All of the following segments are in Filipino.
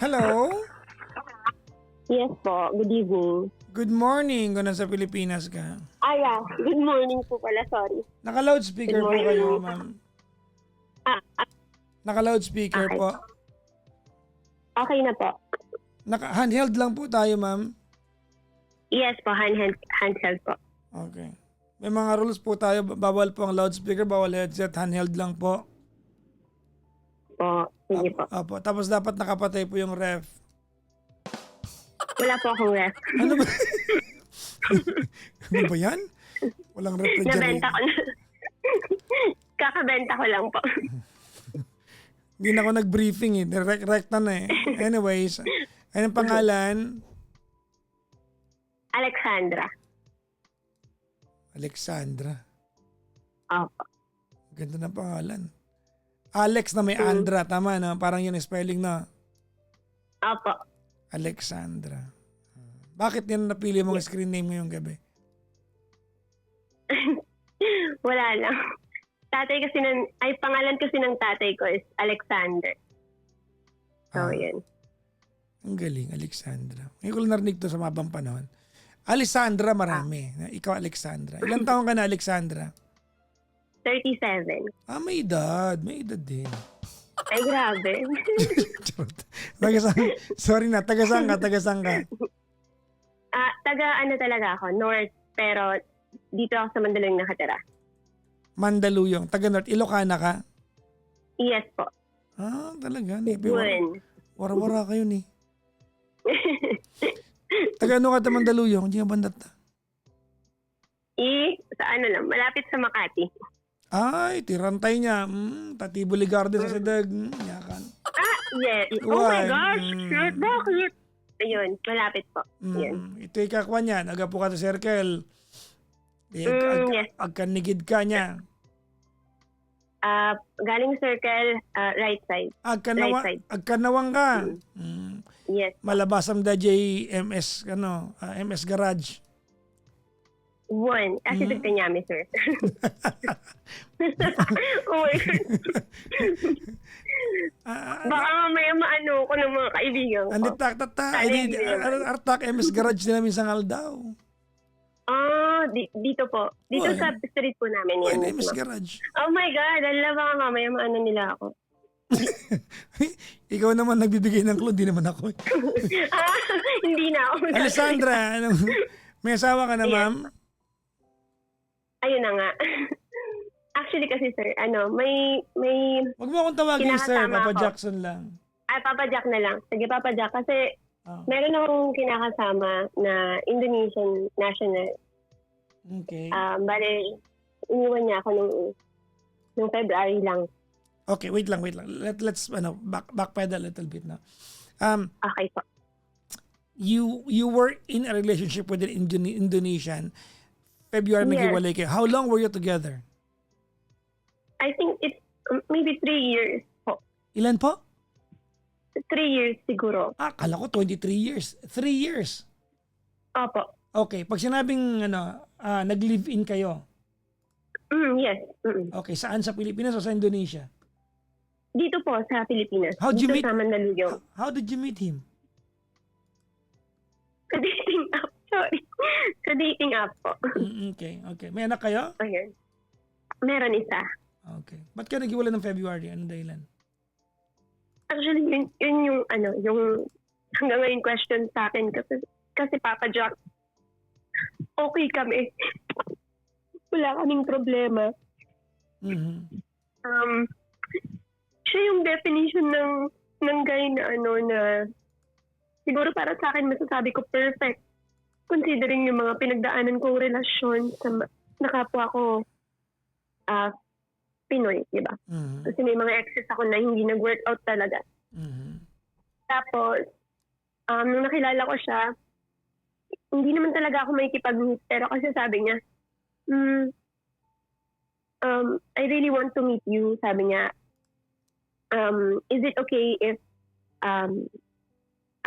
Hello? Yes po, good evening. Good morning kung nasa Pilipinas ka. Yeah, good morning po pala, sorry. Naka-loudspeaker Good po morning. kayo, ma'am. Naka-loudspeaker Okay. po. Okay na po. Handheld lang po tayo, ma'am. Yes po, handheld po. Okay. May mga rules po tayo. Bawal po ang loudspeaker, bawal headset, handheld lang po. Sige po. Apo. Tapos dapat nakapatay po yung ref. Wala po akong ref. Ano ba? Ano ba yan? Walang refrigerator. Nabenta ko na. Kakabenta ko lang po. Hindi na ako nag-briefing eh. Direct na eh. Anyways, anong pangalan? Alexandra. Alexandra. Opo. Ganda ng pangalan. Alex na may Andra. Tama na. Parang yun spelling na. Opo. Alexandra. Bakit yan napili mong screen name ngayong gabi? Wala lang. Pangalan kasi ng tatay ko is Alexander. So, yun. Ang galing, Alexandra. Ngayon ko lang narinig to sa mabang panahon. Alexandra, marami. Ikaw, Alexandra. Ilang taon ka na, Alexandra? 37. May edad. May edad din. Ay, grabe. Sorry na, tagasang ka. Taga talaga ako, North. Pero dito ako sa Mandaluyong nakatira. Mandaluyong, taga North. Ilocana ka? Yes po. Talaga. Yun. Wara-wara kayo ni. Taga ano ka ta Mandaluyong? Hindi nga bandat na. Sa lang, malapit sa Makati. Ay, tirantay niya. Tatibuli Garden sa Sidag. Yakan. Yes. Oh my gosh. Bakit? Ayun, malapit po. Yan. Ito ikakwa niya. Agapo ka sa circle. Yes. Agkanigid ka niya. Galing circle, right side. Right side. Agkanawang ka. Yes. Malabasam da JMS, MS Garage. One. Kasi dagta niya, sir. Oh my God. Baka mamaya maano ko ng mga kaibigan ko. Artak MS Garage nila minsan daw. Dito po. Dito sa street po namin yan. MS Garage. Oh my God. Alam, baka mamaya maano nila ako. Ikaw naman nagbibigay ng clue, hindi naman ako. Hindi na ako. Alessandra, may asawa ka na, ma'am? Ayun na nga. Actually kasi sir, may Wag mo akong tawagin sir, Papa Jackson lang. Papa Jack na lang. Sige, Papa Jack. Kasi meron akong kinakasama na Indonesian national. Okay. Bale, iniwan niya ako nung February lang. Okay, wait lang. Let's backpedal a little bit now. Okay po. You were in a relationship with an Indonesian. February Yes. naghiwalay kayo. How long were you together? I think it's maybe 3 years po. Ilan po? 3 years siguro. Kala ko 23 years. 3 years. Opo. Okay, pag sinabing nag-live-in kayo. Yes. Okay, saan sa Pilipinas o sa Indonesia? Dito po sa Pilipinas. How'd you meet? Sa Mandaluyong. How did you meet him? Sa dating app. Sorry. Sa dating app po. Okay. May anak kayo? Ayun. Meron isa. Okay. Ba't ka naghiwalay ng February? Anong dahilan? Actually, yun yung hanggang ngayon question sa akin kasi Papa Jack, okay kami. Wala kaming problema. Siya yung definition ng guy na siguro para sa akin masasabi ko perfect. Considering yung mga pinagdaanan kong relasyon sa nakapwa ko Pinoy, di ba? Kasi may mga exes ako na hindi nag-work out talaga. Tapos, nung nakilala ko siya, hindi naman talaga ako makikipag-meet. Pero kasi sabi niya, I really want to meet you. Sabi niya, is it okay if I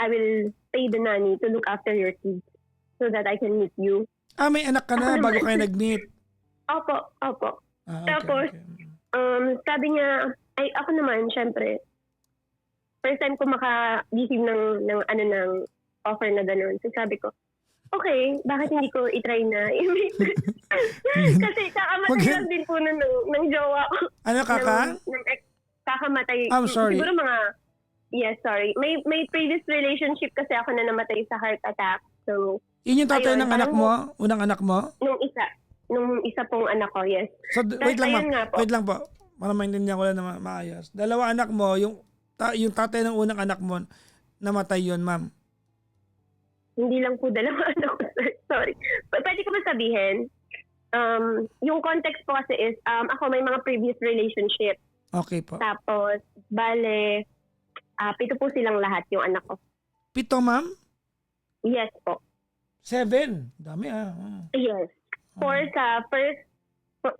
will pay the nanny to look after your kids so that I can meet you? May anak ka na bago kayo nag-meet? Opo. Okay, Tapos, okay. sabi niya, ako naman, syempre, first time ko maka-receive ng offer na gano'n. So sabi ko, okay, bakit hindi ko i-try na? Kasi kakamatay lang din po ng jowa ko. Ano Kakamatay. I'm sorry. Siguro yes, sorry. May previous relationship kasi ako na namatay sa heart attack. So, Yun yung tatay ayun, ng anak mo? Unang anak mo? nung isa pong anak ko, yes. So, wait lang Ayun nga po. Wait lang po. Para maintindihan ko lang na maayos. Dalawa anak mo, yung tatay ng unang anak mo, namatay yun, ma'am. Hindi lang po dalawa anak ko, sir. Sorry. Pwede ko ba sabihin? Yung context po kasi is, ako may mga previous relationship. Okay po. Tapos, bale, 7 po silang lahat yung anak ko. 7, ma'am? Yes po. 7. Dami Yes. 4 sa first, 4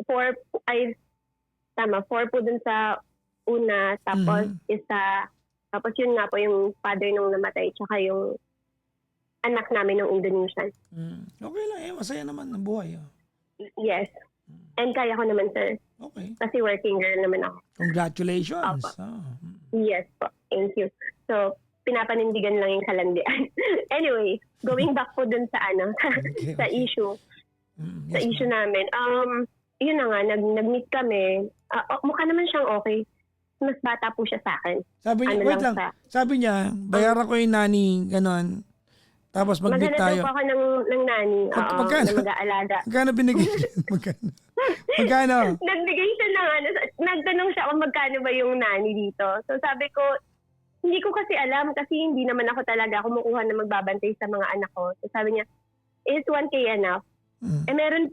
po dun sa una, tapos isa, tapos yun nga po yung father nung namatay, tsaka yung anak namin ng Indonesian. Okay lang masaya naman ang buhay. Yes. And kaya ko naman, sir. Okay. Kasi working girl naman ako. Congratulations. Yes po. Thank you. So, pinapanindigan lang yung kalandian. Anyway, going back po dun sa sa issue. Sa issue namin. Yun na nga, nag-meet kami. Mukha naman siyang okay. Mas bata po siya sa akin. Sabi niya, wait lang. Sabi niya, bayaran ko yung nani, ganon. Tapos mag-meet tayo. Maghanap po ako ng nani. Magkano? Na mag-aalaga. Magkano binigay? Magkano? Nagbigay siya ng nagtanong siya kung magkano ba yung nani dito. So sabi ko, hindi ko kasi alam kasi hindi naman ako talaga kumukuha na magbabantay sa mga anak ko. So sabi niya, is 1K enough? Meron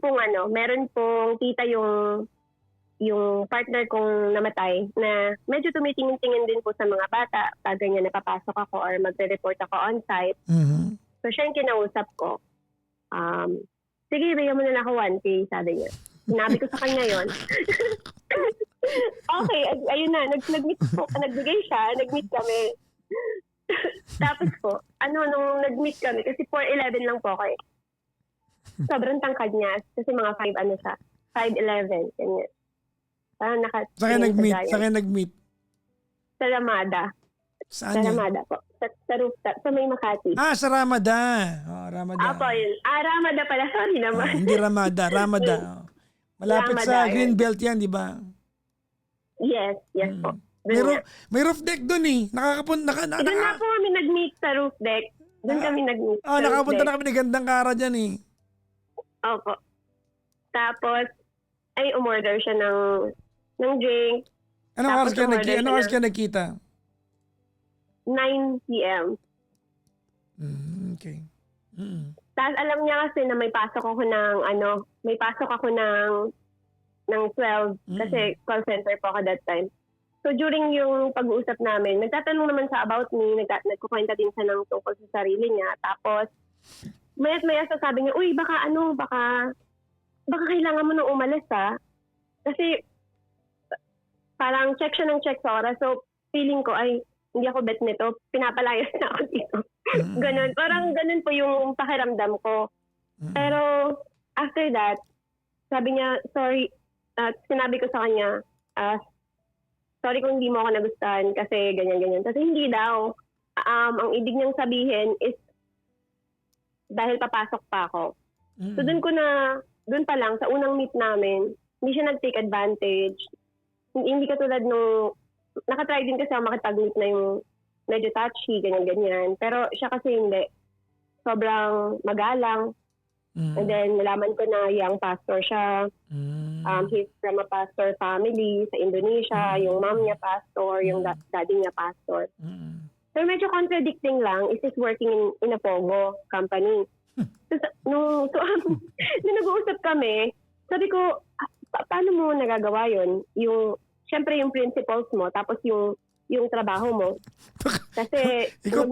pong tita yung partner kong namatay na medyo tumitingin-tingin din po sa mga bata pag ganyan napapasok ako or magre-report ako on-site. So siya yung kinausap ko. Sige, bigyan mo na lang ako 1K, sabi niya. Sinabi ko sa kanya yon. Okay, ayun na, nag-meet po, nagbigay siya, nag-meet kami. Tapos po, nung nag-meet kami, kasi 4'11 lang po ako eh. Sobrang tangkad niya, kasi mga 5'11, ganyan. Parang Saan kayo nag-meet? Sa Ramada. Saan yan? Sa Ramada po. Sa rooftop, sa may Makati. Sa Ramada. Ramada. Apo yun. Ramada pala, sorry naman. Hindi Ramada, Ramada. Malapit Ramada, sa Greenbelt yan, di ba? Yes po. May roof deck doon eh. Doon na po kami nag-meet sa roof deck. Doon kami nag-meet sa roof deck. Nakapunta na kami ng gandang kara dyan eh. Opo. Tapos, umorder siya ng drink. Anong oras ka nagkita? 9 p.m. Okay. Tapos alam niya kasi na may pasok ako ng 12 kasi call center po ako that time. So during yung pag-uusap namin, nagtatanong naman siya about me, nagkukwenta din siya ng tungkol sa sarili niya. Tapos maya sasabi niya, uy, baka kailangan mo nang umalis Kasi parang check siya ng check sa oras. So feeling ko, hindi ako bet nito, pinapalayas na ako dito. Ganun. Parang ganun po yung pakiramdam ko. Pero after that, sabi niya, sorry, sinabi ko sa kanya, sorry kung hindi mo ako nagustuhan kasi ganyan-ganyan. Kasi hindi daw. Ang ibig niyang sabihin is dahil papasok pa ako. So doon pa lang, sa unang meet namin, hindi siya nag-take advantage. Hindi katulad nung nakatry din kasi ako makipag-meet na yung medyo touchy, ganyan-ganyan. Pero siya kasi hindi. Sobrang magalang. And then, nalaman ko na young pastor siya. He's from a pastor family sa Indonesia. Yung mom niya pastor, yung daddy niya pastor. So, medyo contradicting lang is he's working in a Pogo company. So, nung nag-uusap kami, sabi ko, paano mo nagagawa yun? Siyempre yung principles mo, tapos yung trabaho mo. Kasi ikaw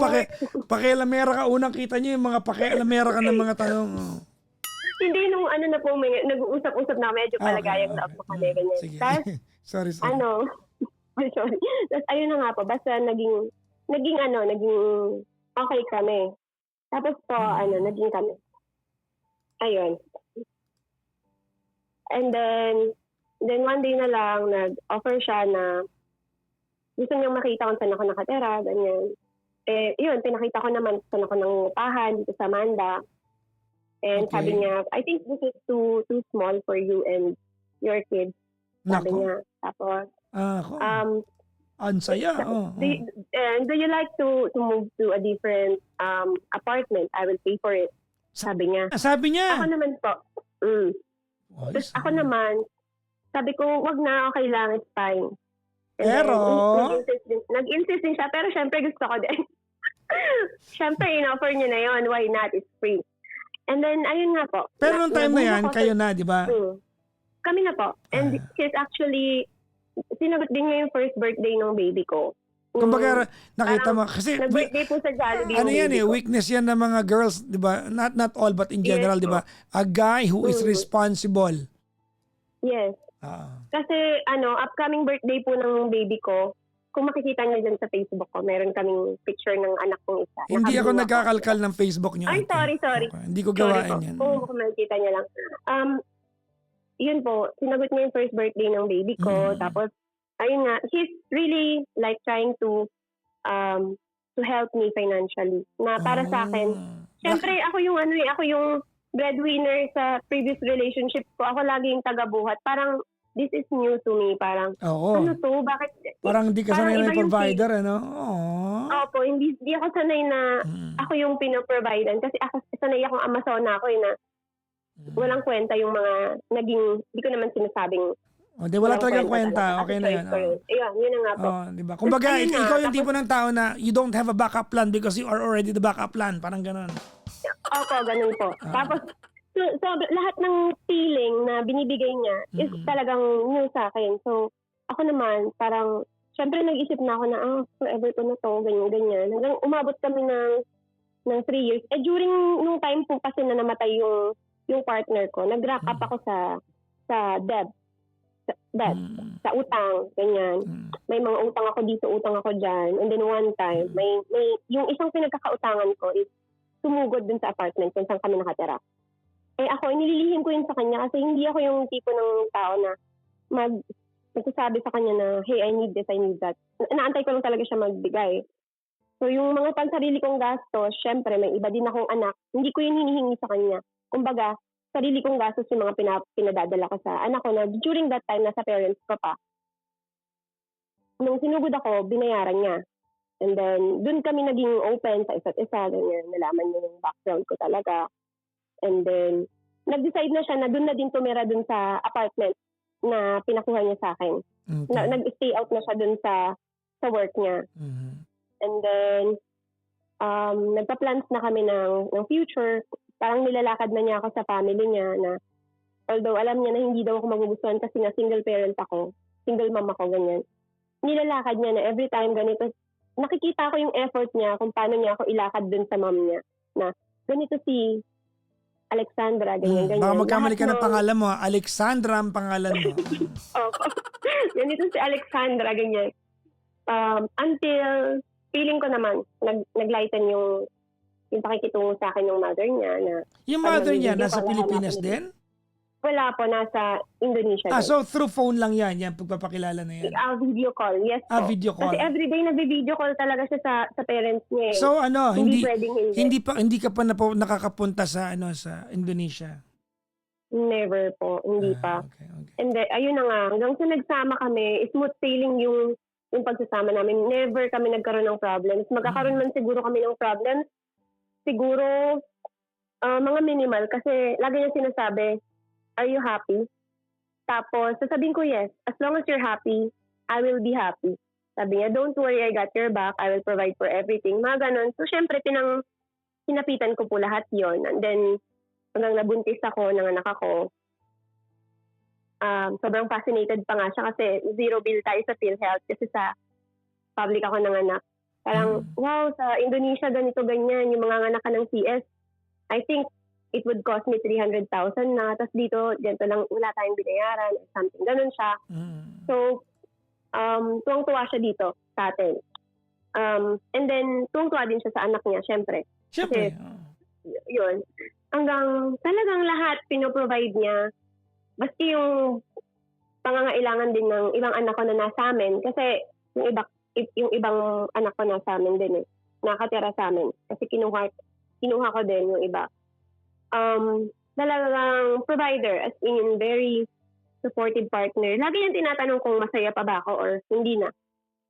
pakialamera ka, unang kita niyo yung mga pakialamera ka ng mga tanong. Hindi nung na po, nag-uusap-usap na medyo palagayang loob mo kami, ganyan. Sige. Tapos, sorry. sorry. Tapos ayun na nga po, basta naging okay kami. Tapos po, naging kami. Ayun. And then one day na lang, nag-offer siya na gusto niyang makita kung saan ako nakatira, ganyan. Eh, yun, pinakita ko naman saan ako nangungupahan dito sa Manda. And Okay. sabi niya, I think this is too small for you and your kids. Sabi Nako. niya. Tapos, Ako. um, Ang saya. do you like to move to a different apartment? I will pay for it. Sabi niya. Sabi Ako niya. naman po. Mm. Ay, Tapos ako naman, sabi ko, wag na, okay lang, it's fine. And Pero, then, nag-insist din siya, pero syempre gusto ko din. Syempre, in-offer niya na yon, why not, it's free. And then, ayun nga po. pero nung time na yan, nag-move ako kayo na, di ba? Kami na po. And he's actually, sinagot din niya yung first birthday ng baby ko. Kumbaga, nakita mo, kasi, Nag-birthday po sa Jollibee ano yung yan baby ko. weakness yan ng mga girls, di ba? Not all, but in Yes, general, di ba? A guy who is responsible. Yes. Ah. Kasi, upcoming birthday po ng baby ko, kung makikita niyo dyan sa Facebook ko, meron kaming picture ng anak kong isa. Hindi ako Nakablue nagkakalkal ng Facebook niyo. Ay, ate. sorry. Okay. Hindi ko Sorry gawain po. yan. Kung makikita niya lang. Yun po, sinagot niya yung first birthday ng baby ko. Tapos, ayun nga, he's really like trying to help me financially. Na para sa akin, syempre ako yung breadwinner sa previous relationship ko. Ako lagi yung tagabuhat. Parang, this is new to me. Parang, Oo. ano to? Bakit? Parang hindi ka Parang sanay iba na yung provider, ano? Oo. Opo, hindi ako sanay na ako yung pinoprovidean. Kasi ako, sanay akong Amazona ako na walang kwenta yung mga naging, hindi ko naman sinasabing Di wala walang talagang kwenta. talaga. Okay Kasi na choice yan. ko yun. Ayun, yun na nga po. Di ba? Kumbaga, Tapos, ayun na, ikaw yung tipo ng tao na you don't have a backup plan because you are already the backup plan. Parang ganun. Opo, ganun po. Tapos, so lahat ng feeling na binibigay niya is talagang new sa akin. So, ako naman, parang, syempre nag-isip na ako na, forever ko na to, ganyan. Hanggang umabot kami ng 3 years. Eh, during nung time po kasi na namatay yung partner ko, nag-wrap up ako sa debt. Sa utang, ganyan. May mga utang ako dito, utang ako dyan. And then one time, may yung isang pinagkakautangan ko is sumugod dun sa apartment kung saan kami nakatira. Eh ako, inililihim ko yun sa kanya kasi hindi ako yung tipo ng tao na magsasabi sa kanya na, hey, I need this, I need that. Naantay ko lang talaga siya magbigay. So yung mga pansarili kong gastos, syempre may iba din akong anak, hindi ko yun hinihingi sa kanya. Kumbaga, sarili kong gastos yung mga pinadadala ko sa anak ko na during that time, nasa parents ko pa. Nung sinugod ako, binayaran niya. And then, dun kami naging open sa isa't isa. Ganyan, nalaman niya yung background ko talaga. And then, nag-decide na siya na dun na din tumira dun sa apartment na pinakuha niya sa akin. Okay. Nag-stay out na siya dun sa work niya. And then, nagpa-plans na kami ng future. Parang nilalakad na niya ako sa family niya na although alam niya na hindi daw ako magugustuhan kasi nga single parent ako, single mom ako, ganyan. Nilalakad niya na every time ganito, nakikita ko yung effort niya kung paano niya ako ilakad dun sa mom niya na ganito si Alexandra, ganyan. Baka magkamali ka ng pangalan mo. Alexandra ang pangalan mo. Opo. Ganito si Alexandra, ganyan. Until feeling ko naman, naglighten yung pakikitungo sa akin ng mother niya. Na, Yung mother niya, nasa Pilipinas din? Wala po, nasa Indonesia. So through phone lang yan, pagpapakilala na yan. Video call, yes po. Video call. Kasi everyday nag-video call talaga siya sa parents niya. So hindi pwedeng hindi ka pa nakakapunta sa sa Indonesia? Never po, hindi pa. Okay. And then, ayun na nga, hanggang sa nagsama kami, smooth sailing yung pagsasama namin. Never kami nagkaroon ng problems. Magkakaroon man siguro kami ng problems, siguro mga minimal kasi lagi niya sinasabi, are you happy? Tapos, sasabihin ko, yes. As long as you're happy, I will be happy. Sabi niya, don't worry, I got your back. I will provide for everything. Mga ganon. So, syempre, hinapitan ko po lahat yon. And then, hanggang nabuntis ako ng anak ako, sobrang fascinated pa nga siya kasi zero bill tayo sa PhilHealth kasi sa public ako ng anak. Parang, wow, sa Indonesia, ganito, ganyan. Yung mga anak ka ng CS, I think it would cost me 300,000 na. Tapos dito, ganito lang, wala tayong binayaran or something. Ganun siya. So, tuwang-tuwa siya dito sa atin. And then, tuwang-tuwa din siya sa anak niya, syempre. Syempre. Yun. Hanggang talagang lahat pinoprovide niya. Basta yung pangangailangan din ng ibang anak ko na nasa amin. Kasi yung iba, yung ibang anak ko nasa amin din eh. Nakatira sa amin. Kasi kinuha ko din yung iba. Talagang provider, as in very supportive partner. Lagi niyang tinatanong kung masaya pa ba ako or hindi na.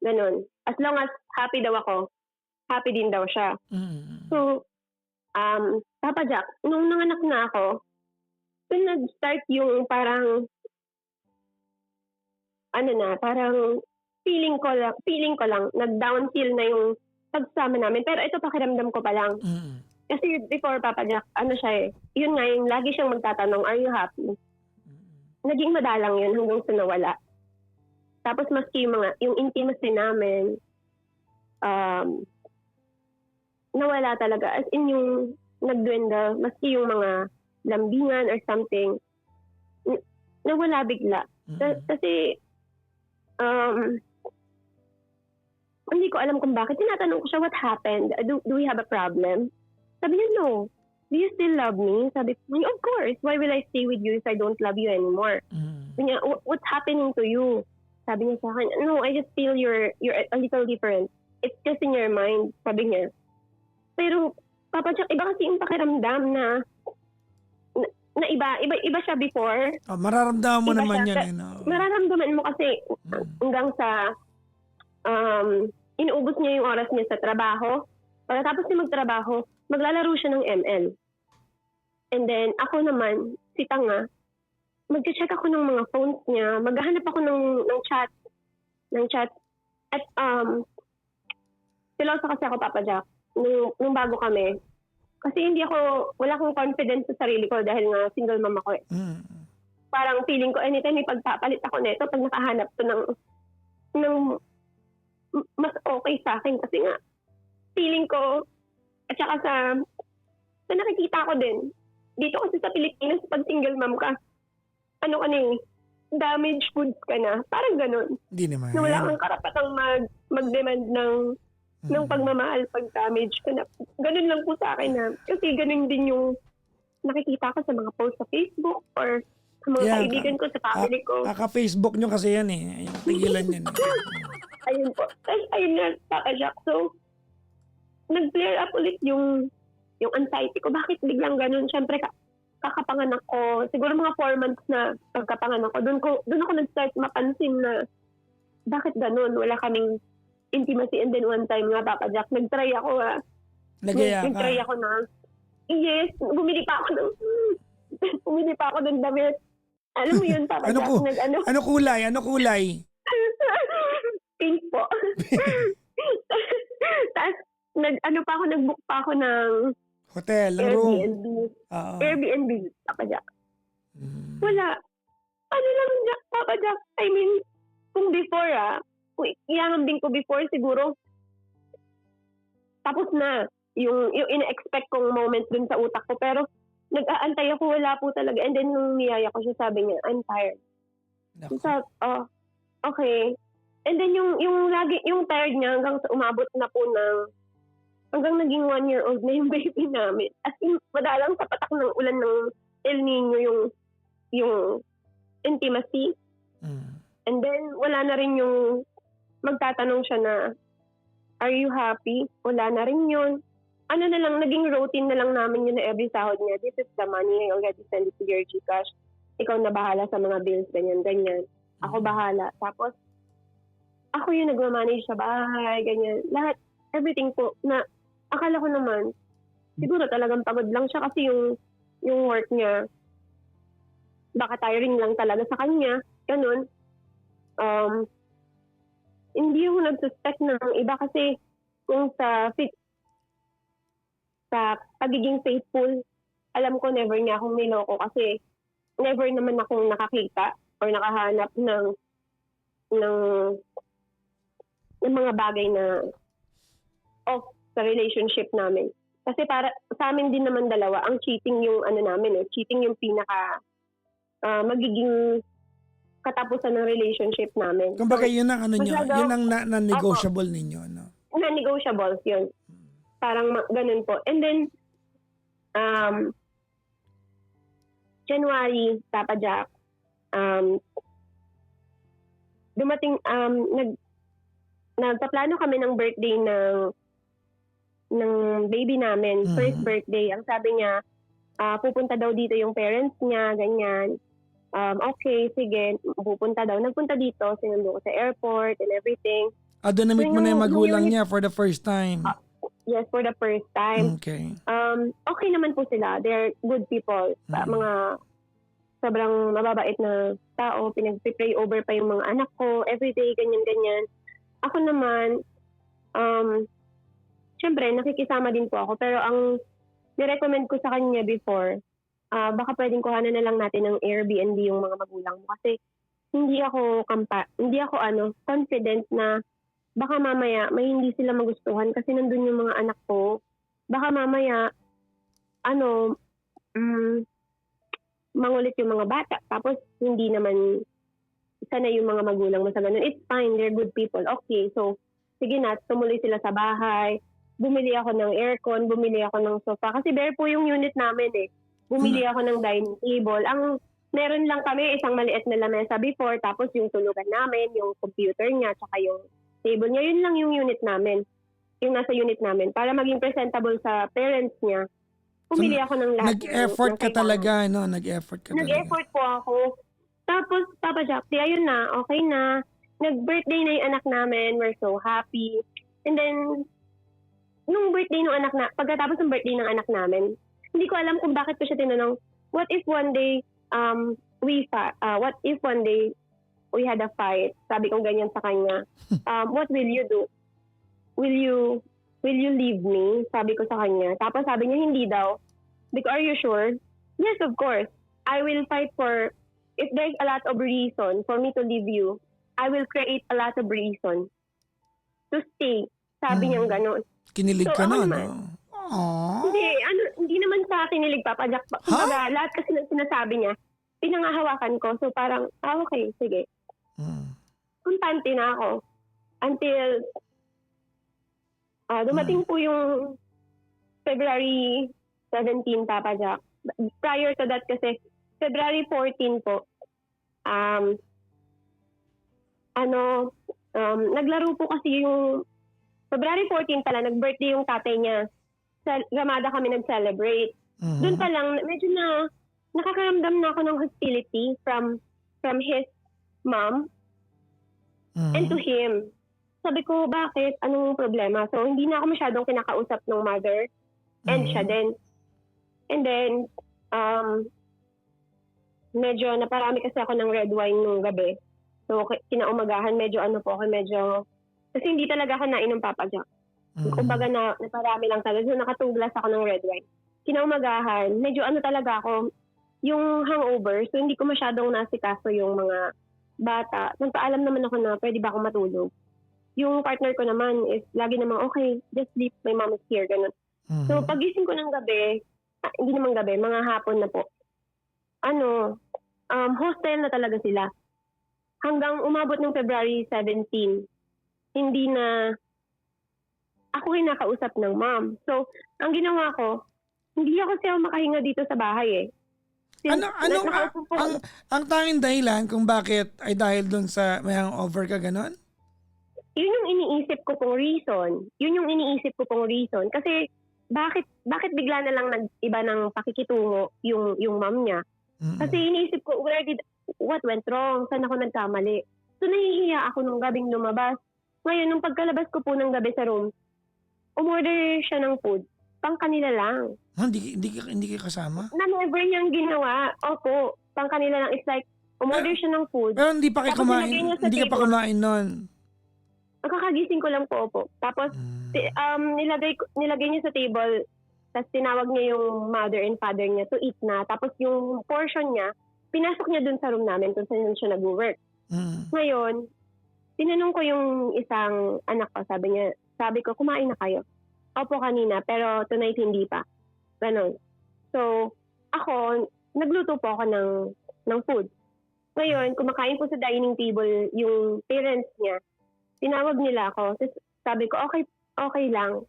Ganon. As long as happy daw ako, happy din daw siya. So, Papa Jack, nung nanganak na ako, dun nag-start yung parang, parang feeling ko lang, nag-downhill na yung pagsama namin. Pero ito pakiramdam ko pa lang. Kasi before Papa Jack, siya eh, yun nga yung lagi siyang magtatanong, are you happy? Naging madalang yun hanggang sa nawala. Tapos maski yung intimacy namin, nawala talaga. As in yung nagdwenda, maski yung mga lambingan or something, nawala bigla. Kasi, hindi ko alam kung bakit. Tinatanong ko siya, what happened? Do we have a problem? Sabi niya, no. Do you still love me? Sabi ko, of course. Why will I stay with you if I don't love you anymore? Sabi niya, what's happening to you? Sabi niya sa akin, no, I just feel you're a little different. It's just in your mind, sabi niya. Pero, Papa Jack, iba kasi yung pakiramdam na iba siya before. Mararamdaman mo Iba naman siya, yun. No? Mararamdaman mo kasi hanggang sa inuubos niya yung oras niya sa trabaho. Pagkatapos niya magtrabaho, maglalaro siya ng ML. And then, ako naman, si Tanga, mag-check ako ng mga phones niya, maghahanap ako ng chat. At, silosa kasi ako, Papa Jack, nung bago kami. Kasi wala akong confidence sa sarili ko dahil nga single mom ako eh. Parang feeling ko, anytime may pagpapalit ako nito, pag nakahanap to ng mas okay sa akin. Kasi nga, feeling ko, at saka sa nakikita ko din, dito kasi sa Pilipinas, pag single mom ka, damaged goods ka na. Parang ganun. Hindi naman. Na wala kang karapatang mag-demand ng pagmamahal pag damage ka na. Ganun lang po sa akin na. Kasi ganun din yung nakikita ko sa mga post sa Facebook or sa mga kaibigan ko, sa family ko. Kaka-Facebook nyo kasi yan eh. Yung tigilan yan eh. Ayun po. Ayun na, Papa Jack. So, nag-flare up ulit yung anxiety ko. Bakit biglang ganun? Siyempre, kakapanganak ko. Siguro mga 4 months na pagkapanganak ko. Doon ako nag-start mapansin na bakit ganun? Wala kaming intimacy. And then one time nga, Papa Jack, nag-try ako Nagaya ka. Nag-try ako na, yes, bumili pa ako ng damit. Alam mo yun, Papa Jack, Ano kulay? Pink po. Tapos, nag-book pa ako ng Hotel, Airbnb. room. Airbnb, Papa Jack. Wala. Lang, Papa Jack, I mean, kung before iyangan ko before siguro, tapos na yung ina-expect kong moment dun sa utak ko. Pero, nag-aantay ako, wala po talaga. And then, nung niyaya ko siya, sabi niya, I'm tired. So, okay. And then, yung tired niya hanggang sa umabot na po hanggang naging 1-year-old na yung baby namin. As in, madalang sa patak ng ulan ng El Nino yung intimacy. And then, wala na rin yung magtatanong siya na, are you happy? Wala na rin yun. Naging routine na lang namin yun na every sahod niya. This is the money, I already send it to your GCash. Ikaw na bahala sa mga bills, ganyan. Ako bahala. Tapos, ako yung nagmamanage sa bahay, ganyan. Lahat, everything po, na akala ko naman, siguro talagang pagod lang siya kasi yung work niya, baka tiring lang talaga sa kanya. Ganun. Hindi ako nag-suspect ng iba kasi kung sa pagiging faithful, alam ko never niya akong niloko kasi never naman akong nakakita or nakahanap ng mga bagay na off sa relationship namin. Kasi para sa amin din naman dalawa, ang cheating yung cheating yung pinaka magiging katapusan ng relationship namin. Kumbaga yun ang yun ang non-negotiable ninyo, no? Non-negotiables yun. Parang ganun po. And then, January, Papa Jack, dumating, nagpaplano kami ng birthday ng baby namin, first birthday. Ang sabi niya, pupunta daw dito yung parents niya, ganyan. Okay, sige, pupunta daw. Nagpunta dito, sinundo ko sa airport and everything. Doon na-meet mo na yung magulang niya for the first time. Yes, for the first time. Okay. Okay naman po sila. They're good people. Mga sobrang mababait na tao. Pinag-pray over pa yung mga anak ko. Everyday, ganyan-ganyan. Ako naman, syempre, nakikisama din po ako. Pero ang nirecommend ko sa kanya before, baka pwedeng kuhanan na lang natin ng Airbnb yung mga magulang mo. Kasi hindi ako confident na baka mamaya may hindi sila magustuhan kasi nandun yung mga anak ko. Baka mamaya, mangulit yung mga bata. Tapos hindi naman sana yung mga magulang mo sa ganun. It's fine, they're good people. Okay, so sige na, tumuloy sila sa bahay. Bumili ako ng aircon, bumili ako ng sofa. Kasi bare po yung unit namin eh. Bumili ako ng dining table. Ang meron lang kami isang maliit na lamesa before, tapos yung tulugan namin, yung computer niya, tsaka yung table niya. Yun lang yung unit namin. Yung nasa unit namin. Para maging presentable sa parents niya, bumili ako ng lahat. Nag-effort ka talaga, no? Nag-effort ka talaga. Nag-effort po ako. Tapos, Papa Jack, ayun na, okay na. Nag-birthday na yung anak namin. We're so happy. And then, nung birthday ng pagkatapos ng birthday ng anak namin, hindi ko alam kung bakit ko siya tinanong, what if one day we had a fight? Sabi kong ganyan sa kanya. What will you do? Will you leave me? Sabi ko sa kanya. Tapos sabi niya, hindi daw. Are you sure? Yes, of course. I will fight for, if there's a lot of reason for me to leave you, I will create a lot of reason to stay. Sabi niya gano'n. Kinilig So, ka ako na, naman, no? Aww. Hindi naman sa kinilig, Papa Jack. Kumbaga, lahat kasi ng sinasabi niya, pinangahawakan ko. So parang, okay, sige. Kumpante na ako. Until, dumating po yung February 17, Papa Jack. Prior to that kasi, February 14 po, naglaro po kasi yung February 14 pala, nag-birthday yung tatay niya. Sa Ramada kami nag-celebrate. Doon pa lang, medyo nakakaramdam na ako ng hostility from his mom and to him. Sabi ko, bakit? Anong problema? So, hindi na ako masyadong kinakausap ng mother and siya din. And then, medyo naparami kasi ako ng red wine nung gabi. So, kinaumagahan, kasi hindi talaga ako nainom, Papa Jack. Kumbaga naparami lang talaga. So, nakatuglas ako ng red wine. Kinaumagahan, medyo talaga ako, yung hangover. So, hindi ko masyadong nasikaso yung mga bata. Nagpaalam naman ako na pwede ba akong matulog. Yung partner ko naman is lagi namang, okay, just sleep, my mom is here, ganun. So, pagising ko ng gabi, hindi naman gabi, mga hapon na po. Hostel na talaga sila. Hanggang umabot ng February 17, hindi na ako kinakausap ng mom. So, ang ginawa ko, hindi ako siya makahinga dito sa bahay eh. Ang tanging dahilan kung bakit ay dahil dun sa may hangover ka ganon? Yun yung iniisip ko pong reason. Kasi, bakit bigla na lang nag-iba ng pakikitungo yung mom niya? Kasi iniisip ko, what went wrong? Saan ako nagkamali? So, nahihiya ako nung gabing lumabas. Ngayon, nung pagkalabas ko po ng gabi sa room, umorder siya ng food. Pang kanila lang. Hindi ka kasama? Na never niyang ginawa. Opo, pang kanila lang. It's like, umorder siya ng food. Pero hindi pa kayo kumain. Hindi ka pa kumain nun. Kakakagising ko lang po, opo. Tapos, nilagay niya sa table. Tapos tinawag niya yung mother and father niya to eat na. Tapos yung portion niya, pinasok niya dun sa room namin kung saan siya nag-work. Ngayon, tinanong ko yung isang anak ko, sabi ko, kumain na kayo. Opo kanina, pero tonight hindi pa. Ganon. So, ako, nagluto po ako ng food. Ngayon, kumakain po sa dining table yung parents niya. Tinawag nila ako. Tapos sabi ko, okay lang.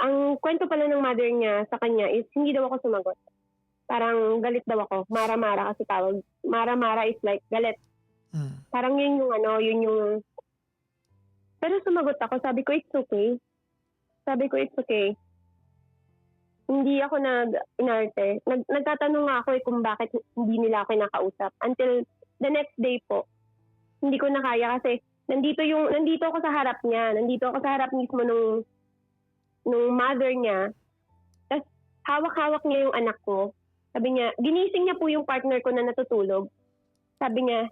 Ang kwento pala ng mother niya sa kanya is hindi daw ako sumagot. Parang galit daw ako. Mara-mara kasi tawag. Mara-mara is like galit. Parang yun yung Pero sumagot ako, sabi ko, it's okay. Sabi ko, it's okay. Hindi ako inarte. Nagtatanong nga ako kung bakit hindi nila ako nakausap. Until the next day po, hindi ko na kaya kasi nandito ako sa harap niya. Nandito ako sa harap mismo nung mother niya. Tapos hawak-hawak niya yung anak ko. Sabi niya, ginising niya po yung partner ko na natutulog. Sabi niya,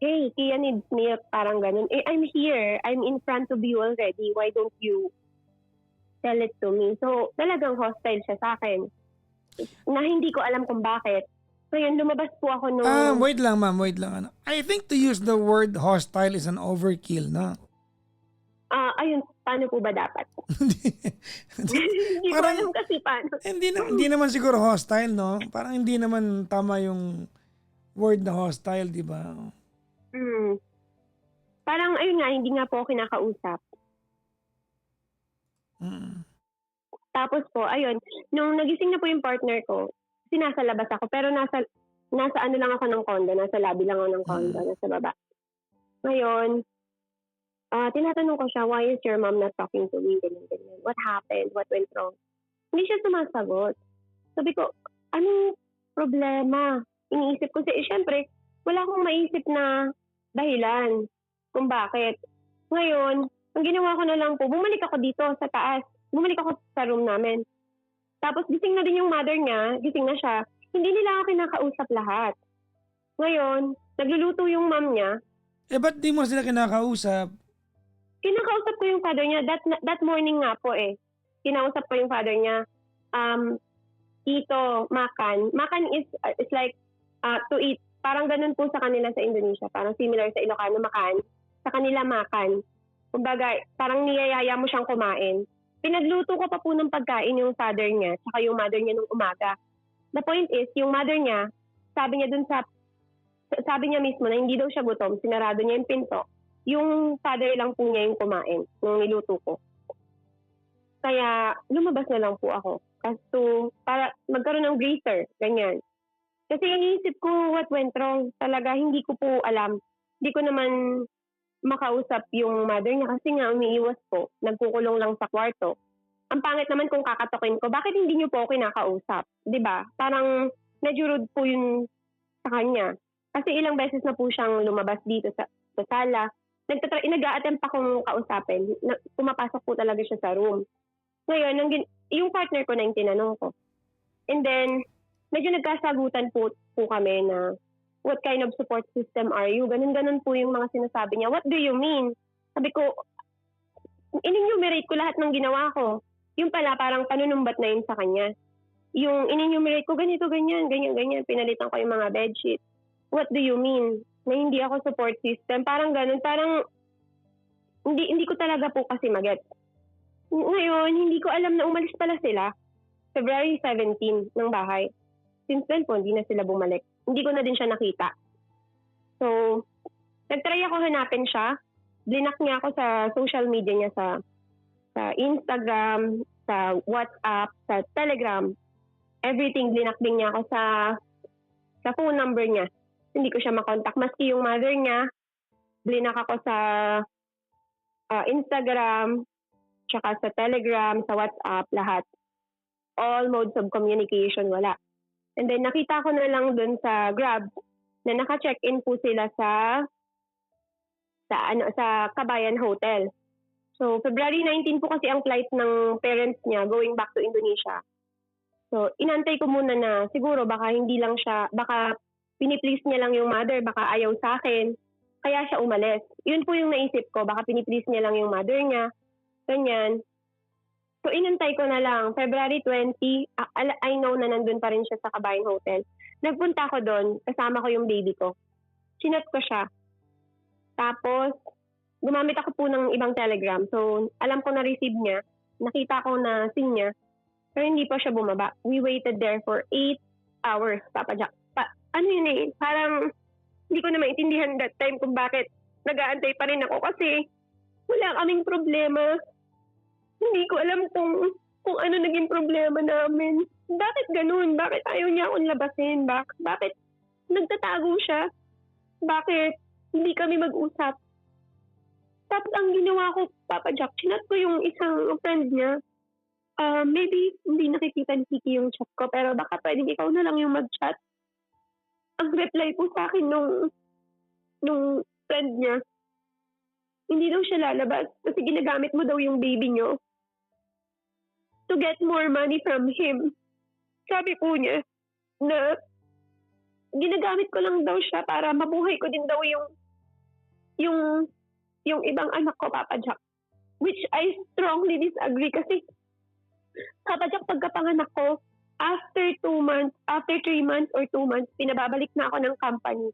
hey, Kia needs milk, parang ganun. I'm here. I'm in front of you already. Why don't you tell it to me? So, talagang hostile siya sa akin. Na hindi ko alam kung bakit. Ngayon, lumabas po ako nung... Wait lang, ma'am. Wait lang. Ano. I think to use the word hostile is an overkill, no? Ayun, paano po ba dapat? Hindi ko Parang- alam kasi paano. Hindi naman siguro hostile, no? Parang hindi naman tama yung word na hostile, di ba? Parang, ayun nga, hindi nga po ako kinakausap. Tapos po, ayun, nung nagising na po yung partner ko, nasa labas ako, pero nasa ano lang ako ng condo, nasa lobby lang ako ng condo, nasa baba. Ngayon, tinatanong ko siya, why is your mom not talking to me? Ganyan. What happened? What went wrong? Hindi siya sumasagot. Sabi ko, anong problema? Iniisip ko, syempre, wala akong maisip na dahilan kung bakit. Ngayon, ang ginawa ko na lang po, bumalik ako dito sa taas. Bumalik ako sa room namin. Tapos gising na din yung mother niya, gising na siya. Hindi nila ako kinakausap lahat. Ngayon, nagluluto yung mom niya. Ba't di mo sila kinakausap? Kinakausap ko yung father niya. That morning nga po Kinausap ko yung father niya. Tito, makan. Makan is like to eat. Parang ganun po sa kanila sa Indonesia. Parang similar sa Ilocano, makan. Sa kanila, makan. Kumbaga, parang niyayaya mo siyang kumain. Pinagluto ko pa po ng pagkain yung father niya tsaka yung mother niya nung umaga. The point is, yung mother niya, sabi niya mismo na hindi daw siya gutom, sinarado niya yung pinto. Yung father lang po niya yung kumain nung niluto ko. Kaya lumabas na lang po ako. Para magkaroon ng breather, ganyan. Kasi iniisip ko what went wrong. Talaga, hindi ko po alam. Hindi ko naman makausap yung mother niya kasi nga umiiwas po. Nagkukulong lang sa kwarto. Ang pangit naman kung kakatokin ko, bakit hindi niyo po ako kinakausap? 'Di ba? Parang medyo rude po yun sa kanya. Kasi ilang beses na po siyang lumabas dito sa sala. Nag-a-attempt pa akong kausapin. Pumapasok po talaga siya sa room. Ngayon, yung partner ko na yung tinanong ko. And then, medyo nagkasagutan po kami na what kind of support system are you? Ganun-ganun po yung mga sinasabi niya. What do you mean? Sabi ko, in-enumerate ko lahat ng ginawa ko. Yung pala, parang panunumbat na yun sa kanya. Yung in-enumerate ko, ganito, ganyan. Pinalitan ko yung mga bedsheet. What do you mean? Na hindi ako support system. Parang ganun. Parang, hindi ko talaga po kasi mag-get. Ngayon, hindi ko alam na umalis pala sila. February 17 ng bahay. Since then po, hindi na sila bumalik. Hindi ko na din siya nakita. So, nagtry ako hanapin siya. Blinak niya ako sa social media niya sa Instagram, sa WhatsApp, sa Telegram. Everything, blinak din niya ako sa phone number niya. Hindi ko siya makontak. Maski yung mother niya, blinak ako sa Instagram, tsaka sa Telegram, sa WhatsApp, lahat. All modes of communication, wala. And then nakita ko na lang dun sa Grab na naka-check-in po sila sa Kabayan Hotel. So February 19 po kasi ang flight ng parents niya going back to Indonesia. So inantay ko muna na siguro baka hindi lang siya, baka piniplease niya lang yung mother, baka ayaw sa akin. Kaya siya umalis. Yun po yung naisip ko, baka piniplease niya lang yung mother niya. Ganyan. So, inantay ko na lang. February 20, I know na nandun pa rin siya sa Kabayan Hotel. Nagpunta ako doon, kasama ko yung baby ko. Chinat ko siya. Tapos, gumamit ako po ng ibang telegram. So, alam ko na-receive niya. Nakita ko na scene niya. Pero hindi pa siya bumaba. We waited there for 8 hours, Papa Jack. Ano yun parang hindi ko na maintindihan that time kung bakit nag-aantay pa rin ako kasi wala kaming problema. Hindi ko alam kung ano naging problema namin. Bakit ganun? Bakit ayaw niya akong labasin? Bakit nagtatago siya? Bakit hindi kami mag-usap? Tapos ang ginawa ko, Papa Jack, chinat ko yung isang friend niya. Maybe hindi nakikita ni Kiki yung chat ko, pero baka pwedeng ikaw na lang yung mag-chat. Ang reply po sa akin nung friend niya, hindi daw siya lalabas kasi ginagamit mo daw yung baby niyo to get more money from him. Sabi po niya na ginagamit ko lang daw siya para mabuhay ko din daw yung ibang anak ko, Papa Jack. Which I strongly disagree kasi Papa Jack, pagkapanganak ko, after 3 months or 2 months, pinababalik na ako ng company.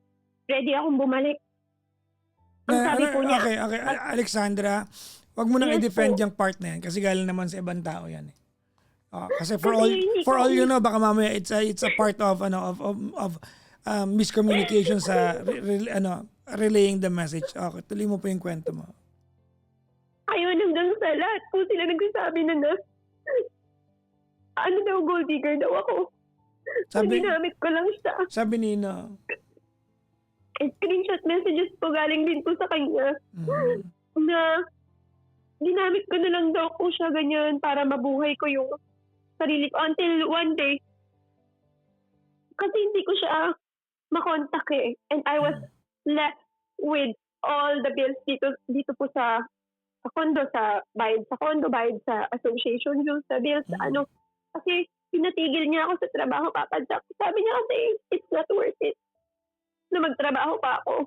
Ready akong bumalik. Ang sabi po niya, Okay. Alexandra, wag mo nang Yes i-defend po. yung part na yan kasi galing naman sa ibang tao yan. Kasi Kasi for all hindi you ko- know, baka mamaya it's a part of miscommunication sa relaying the message. Okay, tuloy mo po yung kwento mo. ayun hanggang sa lahat po sila nagsasabi na ano daw, gold digger daw ako. Sabi- Ginamit ko lang siya. Sabi Nino. Screenshot messages po galing din po sa kanya Mm. na ginamit ko na lang daw po siya ganyan para mabuhay ko yung sarili ko until one day kasi hindi ko siya makontak eh. And I was left with all the bills dito po sa condo, bayad sa association dues, sa bills, sa ano. Kasi pinatigil niya ako sa trabaho, Papa Jack. Sabi niya kasi it's not worth it na magtrabaho pa ako.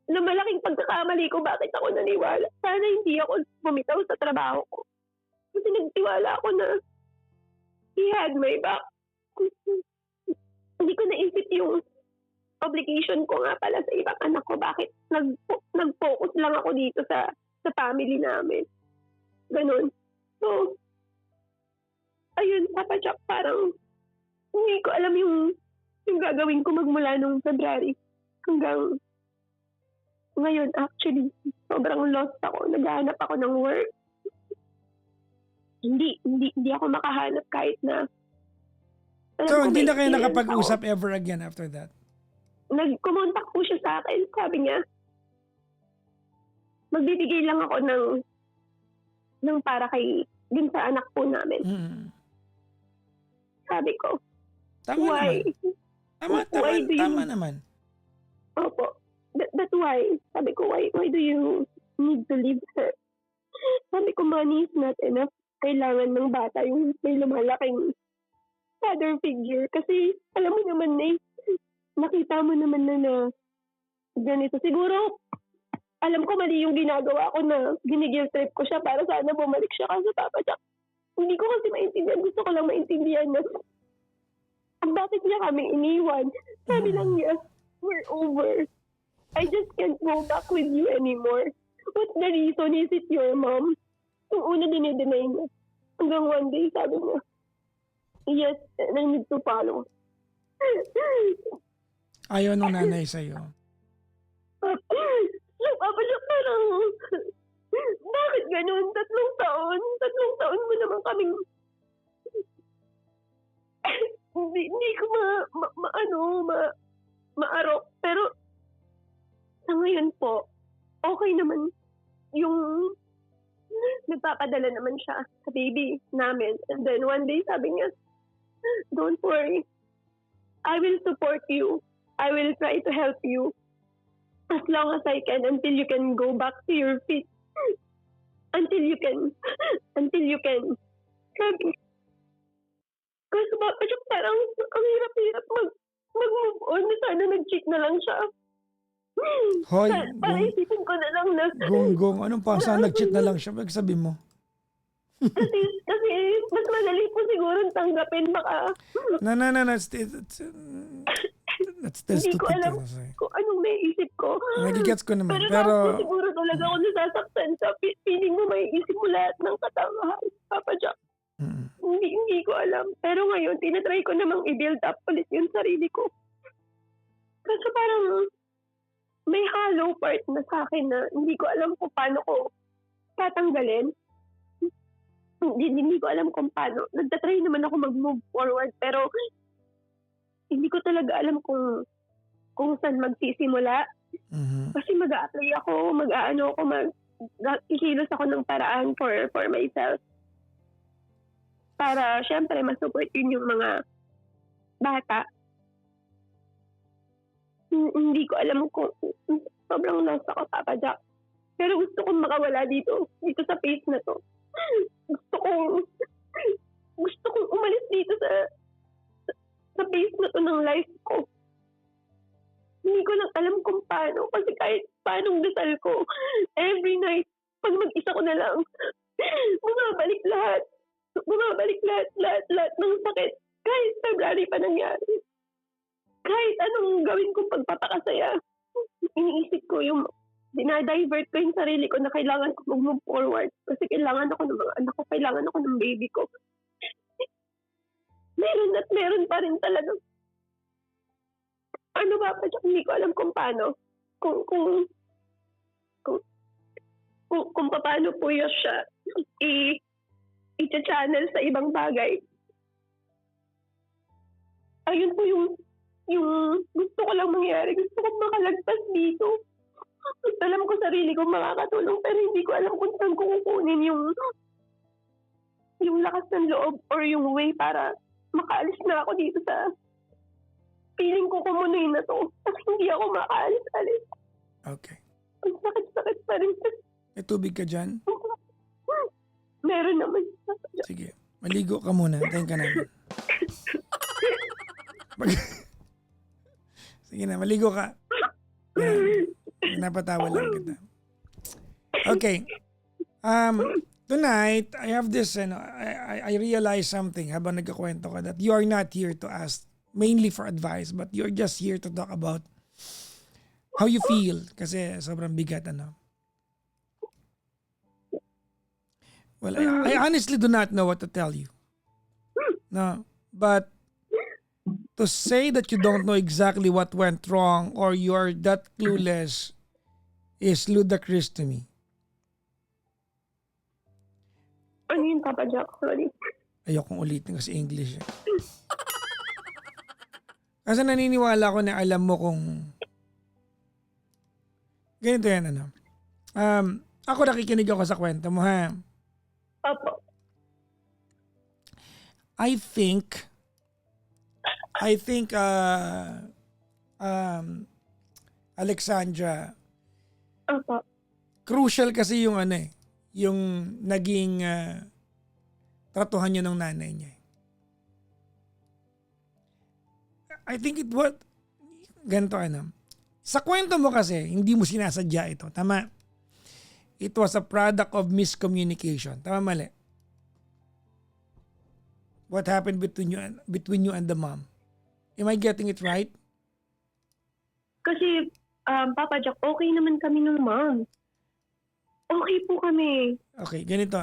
Na malaking pagkakamali ko bakit ako naniwala. Sana hindi ako bumitaw sa trabaho ko. Kasi nagtiwala ako na he had my back. Hindi ko naisip yung obligation ko nga pala sa ibang anak ko. Bakit nag-focus lang ako dito sa family namin. Ganon. So, ayun, Papa Jack, parang hindi ko alam yung gagawin ko magmula nung February hanggang ngayon. Actually, sobrang lost ako. Naghahanap ako ng work. Hindi ako makahanap kahit na. Alam So, ko hindi may na kayo experience nakapag-usap ako. ever again after that? Nag-contact po siya sa akin. Sabi niya, magbibigay lang ako ng para din sa anak po namin. Mm. Sabi ko, Tama why? naman. Why do you- Tama naman. Opo. That's why. Sabi ko, why do you need to leave her? Sabi ko, money is not enough. Kailangan ng bata yung may lumalaking father figure. Kasi, alam mo naman nakita mo naman na ganito. Siguro, alam ko mali yung ginagawa ko na ginigil trip ko siya para sana bumalik siya kasi Papa Jack. Hindi ko kasi maintindihan. Gusto ko lang maintindihan na bakit niya kami iniwan. Sabi lang niya, we're over. I just can't go back with you anymore. What's the reason? Is it your mom? Yung una dinideny niya. Hanggang one day, sabi niya, yes, and I need to follow. Ayaw nung nanay sa'yo. Papa Jack, parang, bakit ganun? 3 taon? 3 taon mo naman kaming, hindi ko maarok. Pero, sa ngayon po, okay naman yung nagpapadala naman siya sa baby namin. And then one day sabi niya, don't worry. I will support you. I will try to help you as long as I can until you can go back to your feet. Until you can. Sabi. Kasi Papa Jack, parang ang hirap-hirap mag-move on. Sana nag-cheat na lang siya. Hoy, Para isipin ko na lang na Gonggong, anong pa? Saan nag-cheat na lang siya? Sabi mo. kasi mas madali po siguro tanggapin baka No. That's hindi stupid. ko alam kung anong may isip ko. Nagigets ko naman. Pero Pero, siguro talaga ako nasasaktan sa feeling mo may isip mo lahat ng katangahan, Papa Jack. Hindi ko alam. Pero ngayon, tinatry ko namang i-build up ulit yung sarili ko. Kasi parang may hollow part na sa akin na hindi ko alam kung paano ko tatanggalin. Hindi ko alam kung paano. Nagtatry naman ako mag-move forward pero hindi ko talaga alam kung saan magsisimula. Kasi mag-a-apply ako, kikilos ako ng paraan for myself. Para syempre masupport yun yung mga bata. Hindi ko alam kung sobrang lost ako, Papa Jack. Pero gusto kong makawala dito sa place na to. Gusto kong umalis dito sa place na to ng life ko. Hindi ko lang alam kung paano. Kasi kahit paanong dasal ko, every night, pag mag-isa ko na lang, bumabalik lahat ng sakit. Kahit February pa nangyari. Kahit anong gawin kong pagpapakasaya, iniisip ko yung dinadivert ko yung sarili ko na kailangan ko mag-move forward. Kasi kailangan ako ng mga anak ko, kailangan ako ng baby ko. Meron pa rin talaga. Ano ba pa, hindi ko alam kung paano. Kung paano po yun siya i-channel sa ibang bagay. Ayun po yung gusto ko lang mangyari. Gusto ko makalagpas dito. Alam ko sarili ko makakatulong pero hindi ko alam kung saan ko kukunin yung lakas ng loob or yung way para makaalis na ako dito sa feeling ko kumunoy na to. Kasi hindi ako makaalis-alis. Okay. Ang sakit-sakit pa rin. May tubig ka dyan? Meron naman. Sige. Maligo ka muna. Tayo ka namin. Sige na, maligo ka. Napatawa lang kita. Okay. Tonight, I have this, I realize something habang nagkakwento ka that you are not here to ask mainly for advice, but you're just here to talk about how you feel. Kasi sobrang bigat, Well, I honestly do not know what to tell you. No, but to say that you don't know exactly what went wrong or you're that clueless is ludicrous to me. Ano yun, Papa Jack? Sorry. Ayokong ulitin kasi English. Kasi naniniwala ko na alam mo kung ganito yan, ako nakikinig ako sa kwento mo, ha? Opo. I think Alexandra, Opo. crucial kasi yung yung naging tratuhan niyo ng nanay niya. I think it was ganito sa kwento mo kasi hindi mo sinasadya ito, tama? It was a product of miscommunication, tama mali? What happened between you and the mom? Am I getting it right? Kasi, Papa Jack, okay naman kami ng mom. Okay po kami. Okay, ganito.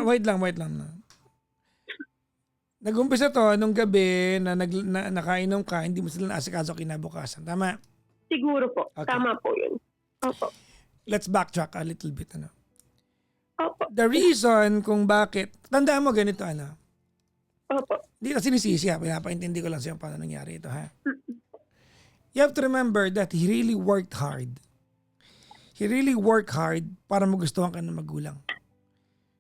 Wait lang. Nag-umpisa to nung gabi na nakainom ka, hindi mo sila naasikaso kinabukasan. Tama? Siguro po. Okay. Tama po yun. Opo. Let's backtrack a little bit. Opo. The reason kung bakit, tandaan mo ganito, Opo. Hindi na sinisisi, pinapaintindi ko lang sa'yo paano nangyari ito, ha? You have to remember that he really worked hard. He really worked hard para magustuhan ka ng magulang.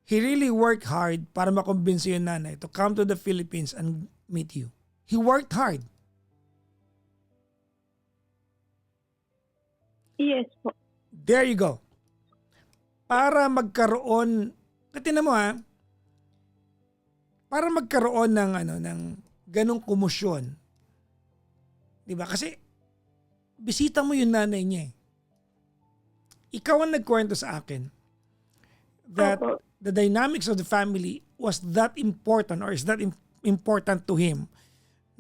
He really worked hard para makumbinsi yung nanay to come to the Philippines and meet you. He worked hard. Yes po. There you go. Para magkaroon, tingnan mo, para magkaroon ng ganong komosyon. 'Di ba? Kasi bisita mo yung nanay niya. Ikaw ang nagkwento sa akin that the dynamics of the family was that important or is that important to him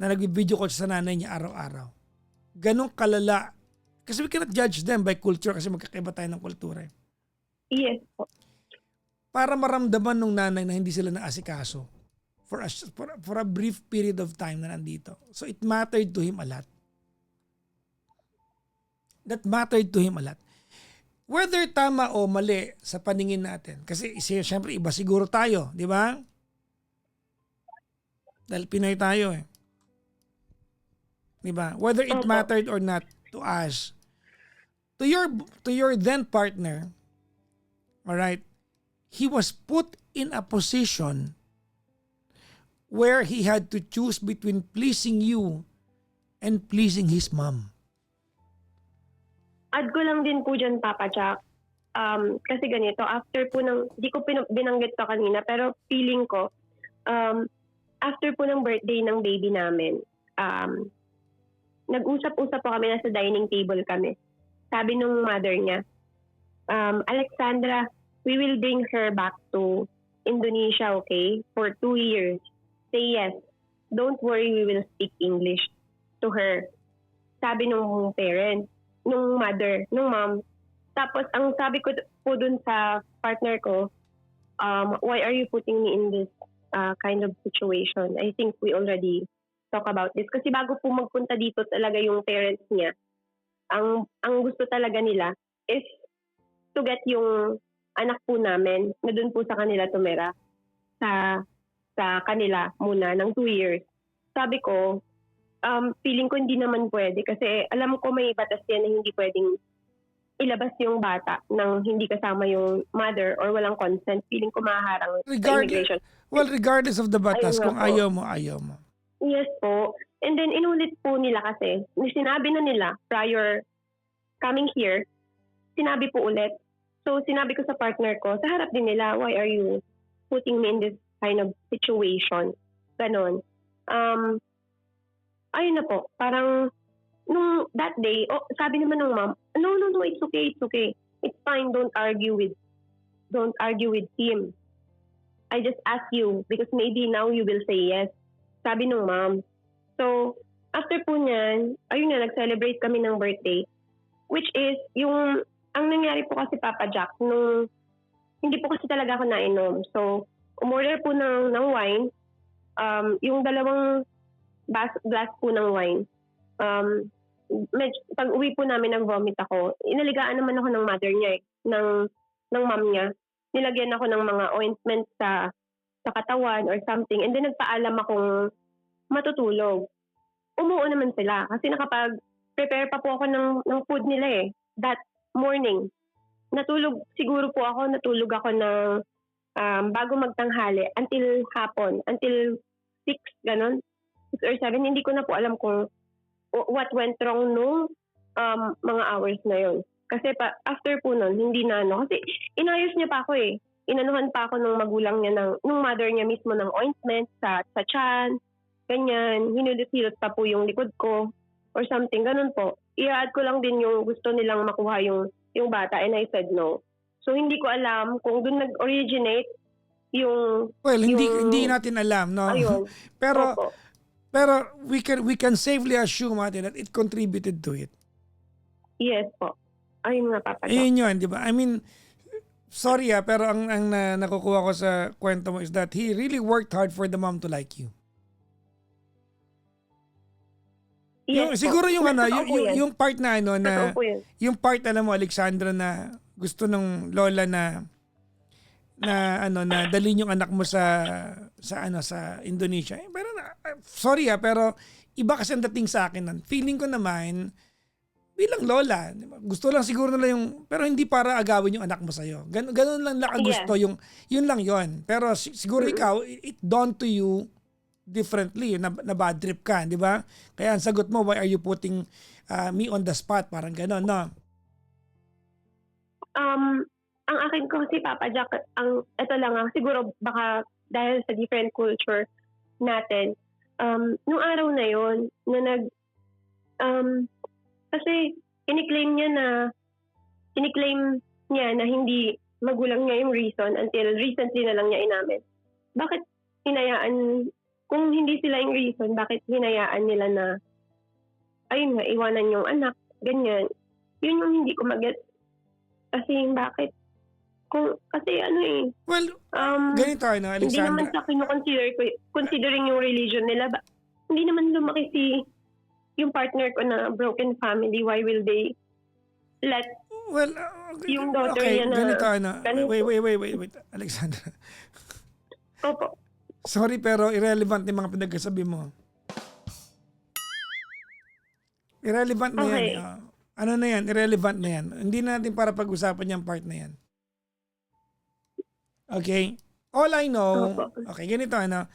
na nag-video call sa nanay niya araw-araw. Ganong kalala. Kasi we cannot judge them by culture kasi magkakaiba tayo ng kultura. Yes po. Para maramdaman ng nanay na hindi sila naasikaso for a brief period of time na nandito. So it mattered to him a lot. That mattered to him a lot. Whether tama o mali sa paningin natin. Kasi siyempre iba siguro tayo, di ba? Dahil Pinay tayo eh. Di ba? Whether it mattered or not to us, to your then partner, alright, he was put in a position where he had to choose between pleasing you and pleasing his mom. Add ko lang din po dyan, Papa Jack. Kasi ganito, after po ng, di ko binanggit to kanina, pero feeling ko, after po ng birthday ng baby namin, nag-usap-usap po kami, nasa dining table kami. Sabi nung mother niya, Alexandra, we will bring her back to Indonesia, okay? For 2 years. Say yes. Don't worry, we will speak English to her. Sabi nung parent, nung mother, nung mom. Tapos, ang sabi ko po dun sa partner ko, why are you putting me in this kind of situation? I think we already talk about this. Kasi bago po magpunta dito talaga yung parents niya, ang gusto talaga nila is to get yung anak po namin na dun po sa kanila tumira sa kanila muna ng 2 years. Sabi ko, feeling ko hindi naman pwede kasi alam ko may batas yan na hindi pwedeng ilabas yung bata nang hindi kasama yung mother or walang consent. Feeling ko mahaharang sa immigration. Regardless of the batas, kung ayaw mo, ayaw mo. Yes po. And then inulit po nila kasi, sinabi na nila prior coming here, sinabi po ulit. So sinabi ko sa partner ko, sa harap din nila, why are you putting me in this kind of situation? Ganon. Ayun na po, parang nung that day, sabi naman ng mom, no, it's okay. It's fine, don't argue with him. I just ask you because maybe now you will say yes. Sabi ng mom. So, after po niyan, ayun nga, nag-celebrate kami ng birthday. Which is, ang nangyari po kasi Papa Jack, nung hindi po kasi talaga ako nainom. So, umorder po ng wine, yung dalawang glass po ng wine. Pag uwi po namin, nag-vomit ako. Inaligaan naman ako ng mother niya ng mom niya. Nilagyan ako ng mga ointment sa katawan or something. And then nagpaalam akong matutulog. Umuo naman sila kasi nakapag-prepare pa po ako ng food nila that morning. Natulog ako ng bago magtanghali until hapon, until 6, ganon. 6 or 7, hindi ko na po alam kung what went wrong nung mga hours na yon. Kasi after po nun, hindi na kasi inayos niya pa ako Inanuhan pa ako nung magulang niya, nung mother niya mismo ng ointment sa tiyan, ganyan. Hinulot-hilot pa po yung likod ko or something, ganun po. I-add ko lang din yung gusto nilang makuha yung bata and I said no. So hindi ko alam kung doon nag-originate yung... Well, hindi natin alam, no? Ayun. Pero we can safely assume natin that it contributed to it. Yes po. Ayun nga, Papa. Ayun yun, di ba? I mean, sorry pero ang nakukuha ko sa kwento mo is that he really worked hard for the mom to like you. Yes, siguro yung yung part na yung part alam mo Alexandra na gusto ng lola na dalhin yung anak mo sa Indonesia. Pero sorry pero iba kasi ang dating sa akin nun. Feeling ko naman bilang lola, gusto lang siguro nila pero hindi para agawin yung anak mo sa'yo. Ganun lang gusto, yun lang yun. Pero siguro ikaw, it dawned to you differently, na bad trip ka, di ba? Kaya ang sagot mo, why are you putting me on the spot? Parang ganun, no? Ang akin ko si Papa Jack, ito lang siguro baka dahil sa different culture natin, nung araw na yon na kasi kiniklaim niya na hindi magulang niya yung reason until recently na lang niya inamin. Bakit hinayaan, kung hindi sila yung reason, bakit hinayaan nila na, ayun nga, iwanan yung anak, ganyan. Yun yung hindi ko mag-get. Kasi bakit? Kasi well, ganito Alexandra. Hindi naman sa kinukonsider ko, considering yung religion nila, hindi naman lumaki yung partner ko na broken family, why will they let yung daughter niya na... Wait, Alexandra. Opo. Sorry pero irrelevant yung mga pinagsasabi mo. Irrelevant na yan. Ano na yan? Irrelevant na yan. Hindi na natin para pag-usapan yung part na yan. Okay? All I know, Opo. okay, ganito ano,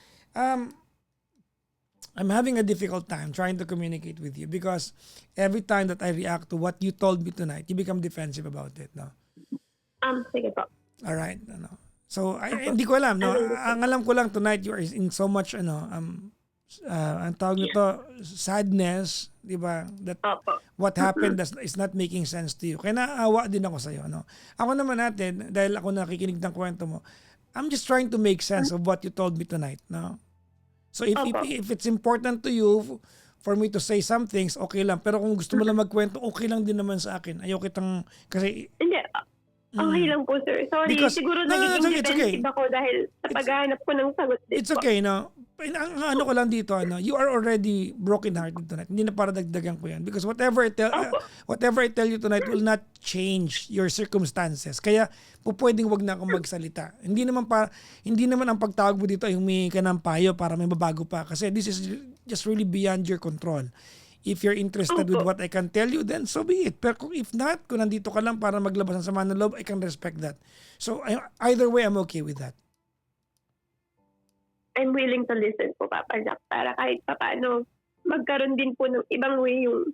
I'm having a difficult time trying to communicate with you because every time that I react to what you told me tonight, you become defensive about it, no? Sige po. All right, ano. So, Opo. hindi ko alam, I no? will listen. Ang alam ko lang tonight, you are in so much, ang tawag nito, sadness, di ba? That Opo. what happened is not making sense to you. Kaya naawa din ako sa'yo, no? Ako naman natin, dahil ako nakikinig ng kwento mo, I'm just trying to make sense of what you told me tonight, no? So Opo. if it's important to you for me to say some things, okay lang. Pero kung gusto mo lang magkwento, okay lang din naman sa akin. Ayaw kitang, kasi, Hindi. Okay lang po, sir. Sorry, Because- siguro no, naging it's okay. defensive ako dahil sa paghahanap ko ng sagot din it's po. okay, no? Ang ano ko lang dito, you are already broken-hearted tonight. Hindi na para dagdagan ko yan. Because whatever I tell you tonight will not change your circumstances. Kaya, pwedeng wag na akong magsalita. Hindi naman ang pagtawag mo dito ay humingi ka ng payo para may mabago pa. Kasi this is just really beyond your control. If you're interested with what I can tell you, then so be it. Pero if not, kung nandito ka lang para maglabas ng sama ng loob, I can respect that. So, either way, I'm okay with that. I'm willing to listen po, Papa Jack, para kahit paano magkaroon din po ng ibang way yung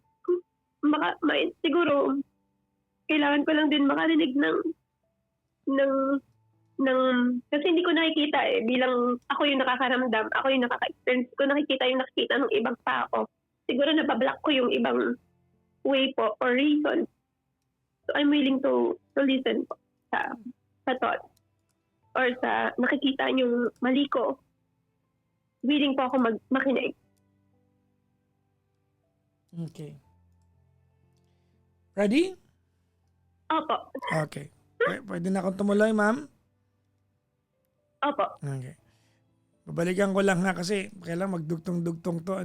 siguro kailangan ko lang din makarinig ng kasi hindi ko nakikita bilang ako yung nakakaramdam, ako yung nakaka-experience ko, nakikita ng ibang tao. Siguro nabablock ko yung ibang way po or reason. So I'm willing to listen po sa thought or sa nakikita yung mali ko. Willing po ako makinig. Okay. Ready? Opo. Okay. Pwede na akong tumuloy, ma'am? Opo. Okay. Babalikan ko lang ha kasi kailangan magdugtong-dugtong to.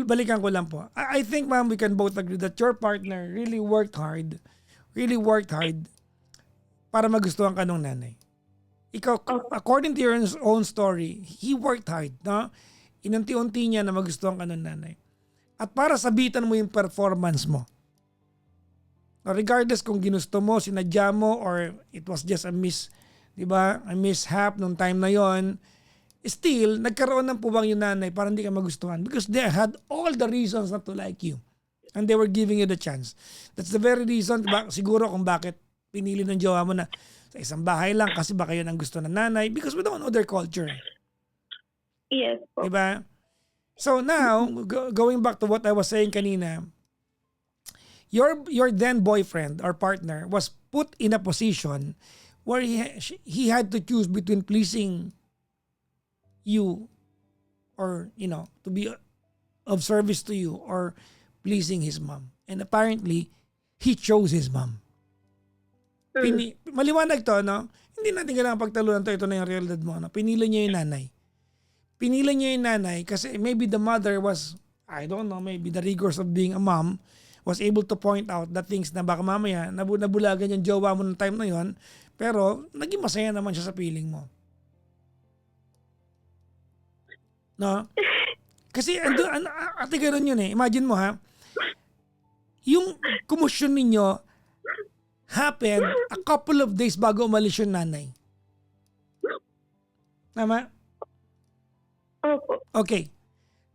Balikan ko lang po. I think, ma'am, we can both agree that your partner really worked hard para magustuhan ka nung nanay. Ikaw, according to your own story, he worked hard, no? Inunti-unti niya na magustuhan ka nung nanay. At para sabitan mo yung performance mo. Regardless kung ginusto mo, sinadya mo, or it was just a mishap nung time na yon, still, nagkaroon ng puwang yung nanay para hindi ka magustuhan because they had all the reasons not to like you. And they were giving you the chance. That's the very reason, siguro kung bakit pinili ng jowa mo na sa isang bahay lang kasi baka yun ang gusto ng nanay because we don't know their culture. Yes po. Diba? So now, going back to what I was saying kanina, your then boyfriend or partner was put in a position where he had to choose between pleasing you or, to be of service to you or pleasing his mom. And apparently, he chose his mom. Maliwanag to, no? Hindi natin kailangan pagtalunan to. Ito na yung realidad mo. No? Pinili niya yung nanay. Pinili niya yung nanay kasi maybe the mother was, I don't know, maybe the rigors of being a mom was able to point out the things na baka mamaya nabulagan yung jowa mo ng time na yon, pero naging masaya naman siya sa feeling mo. No? Kasi ate gano'n yun eh. Imagine mo ha, yung kumusyon ninyo happened a couple of days bago umalis yung nanay. Tama? Opo. Okay.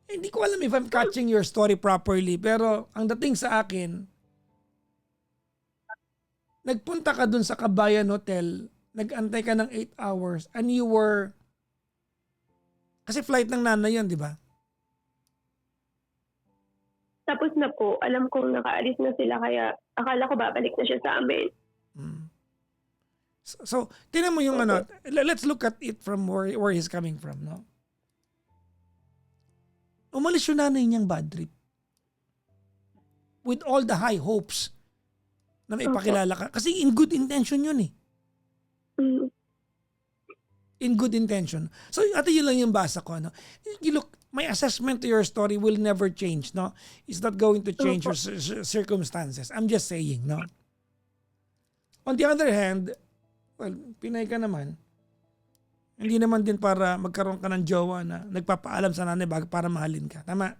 Hindi ko alam if I'm catching your story properly, pero ang dating sa akin, nagpunta ka dun sa Kabayan Hotel, nag-antay ka ng 8 hours, and you were, kasi flight ng nanay yun, di ba? Tapos na po, alam kong nakaalis na sila kaya akala ko babalik na siya sa amin. So tinan mo yung let's look at it from where he's coming from, no? Umalis yung nanay niyang bad trip. With all the high hopes na may ipakilala ka. Kasi in good intention yun eh. In good intention. So ate yun lang yung basa ko. No? You look, my assessment to your story will never change. No? It's not going to change your circumstances. I'm just saying. No? On the other hand, well, Pinay ka naman. Hindi naman din para magkaroon ka ng jowa na nagpapaalam sa nanay para mahalin ka. Tama?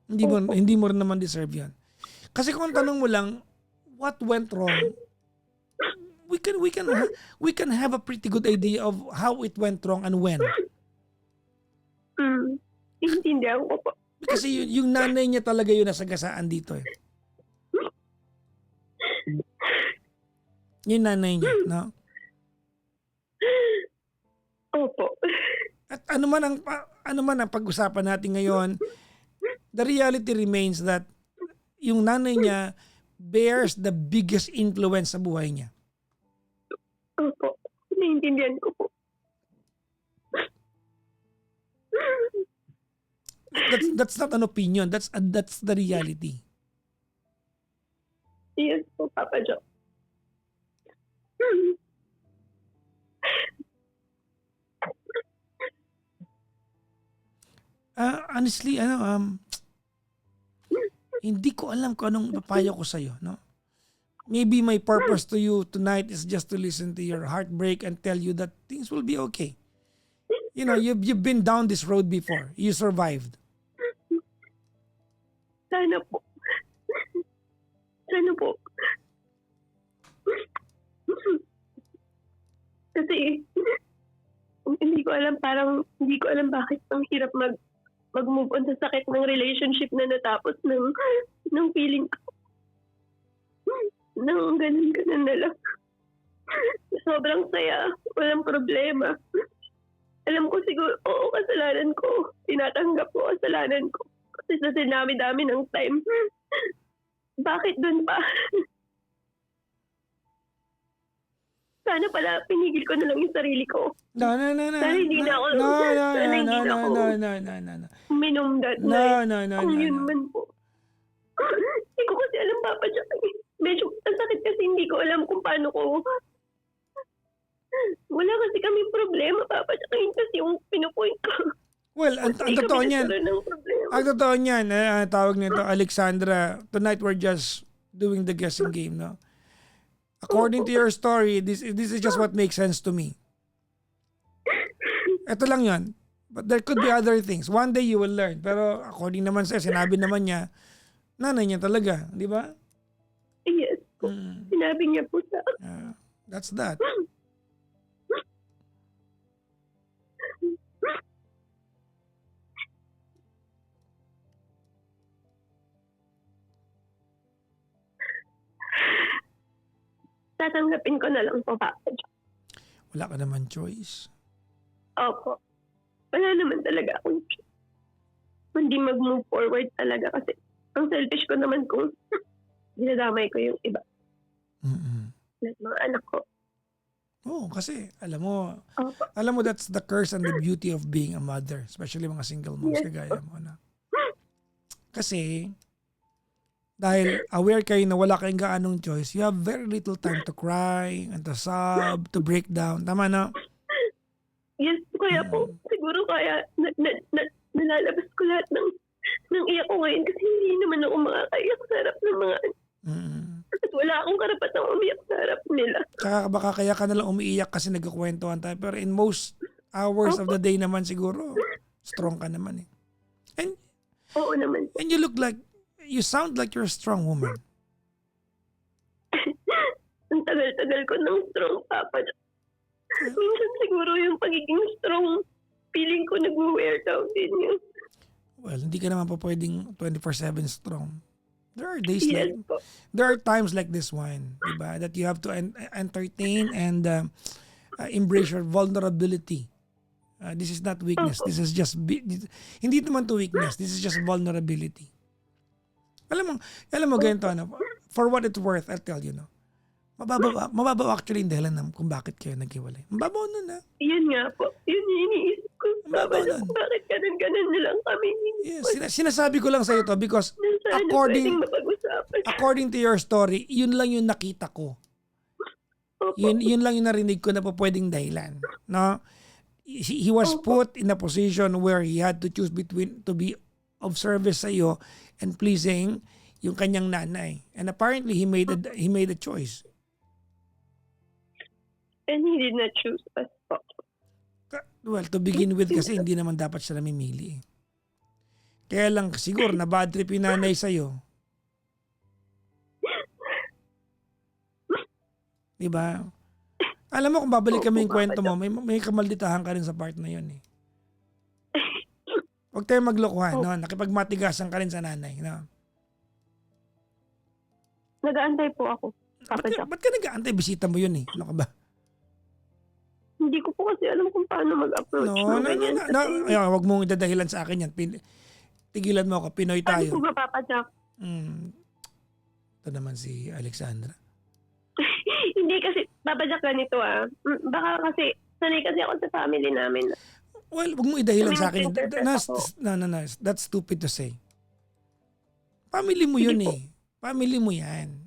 Hindi mo rin naman deserve yan. Kasi kung tanong mo lang, what went wrong? We we can have a pretty good idea of how it went wrong and when. Intindihan ko po. Kasi yung nanay niya talaga yung nasagasaan dito eh. Yung nanay niya, no? Opo. At ano man ang pag-usapan natin ngayon, the reality remains that yung nanay niya bears the biggest influence sa buhay niya. Opo. Naiintindihan ko po. That's not an opinion. That's the reality. Yes po, Papa Joe. Honestly, hindi ko alam kung anong papayo ko sa'yo, no? Maybe my purpose to you tonight is just to listen to your heartbreak and tell you that things will be okay. You know, you've been down this road before. You survived. Sana po. Sana po. Kasi, hindi ko alam bakit ang hirap mag-move on sa sakit ng relationship na natapos ng feeling ko. Nang ganun na lang. Sobrang saya. Walang problema. Alam ko siguro, oo, kasalanan ko. Tinatanggap ko kasalanan ko. Kasi sa sinami-dami ng time. Bakit dun pa? Sana pala pinigil ko na lang yung sarili ko. No. Sana hindi na ako. No. Minom that No. night. Kung yun man po. Hindi ko kasi alam, Papa Jack. Medyo ang sakit kasi hindi ko alam kung paano ko. Wala kasi kami problema, Papa Jack. Yun kasi yung pinupoint ko. Well, ang totoo niyan. Ang totoo niyan, tawag nito, Alexandra, tonight we're just doing the guessing game, no? According to your story, this is just what makes sense to me. Ito lang yun. But there could be other things. One day you will learn. Pero according naman sa'yo, sinabi naman niya, nanay niya talaga, di ba? Yes. Sinabi niya po sa that's that. Tatanggapin ko na lang po, Papa Jack. Wala ka naman choice. Opo. Wala naman talaga akong choice. Hindi mag-move forward talaga kasi ang selfish ko naman kung dinadamay ko yung iba. Like mga anak ko. Oo, kasi alam mo that's the curse and the beauty of being a mother, especially mga single moms kagaya mo na. Kasi dahil aware kayo na wala kayong gaanong choice, you have very little time to cry and to sob, to break down. Tama na? Yes, kaya po, siguro kaya nalalabas ko lahat ng iyak ko ngayon kasi hindi naman ako makakaiyak sa harap ng mga at wala akong karapatang umiyak sa harap nila. Tsaka baka kaya ka nalang umiiyak kasi nagkukwentuhan tayo. Pero in most hours of the day naman siguro, strong ka naman eh. Oo naman. And you sound like you're a strong woman. Ang tagal-tagal ko ng strong, Papa. Minsan siguro yung pagiging strong, feeling ko nag-wear down din yun. Well, hindi ka naman pa pwedeng 24/7 strong. There are days po. there are times like this one, diba? That you have to entertain and embrace your vulnerability. This is not weakness. This is just hindi naman to weakness. This is just vulnerability. Alam mo ganito, for what it's worth, I'll tell you, no. Mababaw actually yung dahilan kung bakit kayo naghiwalay. Mababaw nun, ha? Yun nga po. Yun yung iniisip ko. Mababaw nun. Bakit ganun na lang kami? Yes, sinasabi ko lang sa iyo to because according to your story, yun lang yung nakita ko. Yun lang yung narinig ko na po pwedeng dahilan. No? He was put in a position where he had to choose between to be of service sa iyo and pleasing yung kanyang nanay. And apparently he made a choice. And he did not choose us po. Well, to begin with kasi hindi naman dapat siya namimili. Kaya lang siguro na bad trip yung nanay sa'yo. Diba? Alam mo kung babalik Opo, kami yung Papa kwento mo, Jack. may kamalditahan ka rin sa part na yun eh. Huwag tayong maglokohan, Opo. no? Nakipagmatigasan ka rin sa nanay, no? Nag-aantay po ako, Ba't Papa ka, Jack. ba't ka nag-aantay? Bisita mo yun eh. Ano ka ba? Hindi ko po kasi alam kung paano mag-approach No, ng ganyan. Kasi Ayaw, wag mong idadahilan sa akin yan. Tigilan mo ako, Pinoy paano po tayo. ba, Papa Jack? Hmm, ito naman si Alexandra. Hindi kasi, Papa Jack, ganito Baka kasi, sanay kasi ako sa family namin. Well, wag mong idahilan May sa akin yan. princess ako. No. That's stupid to say. Family mo yun Sige po. eh. Family mo yan.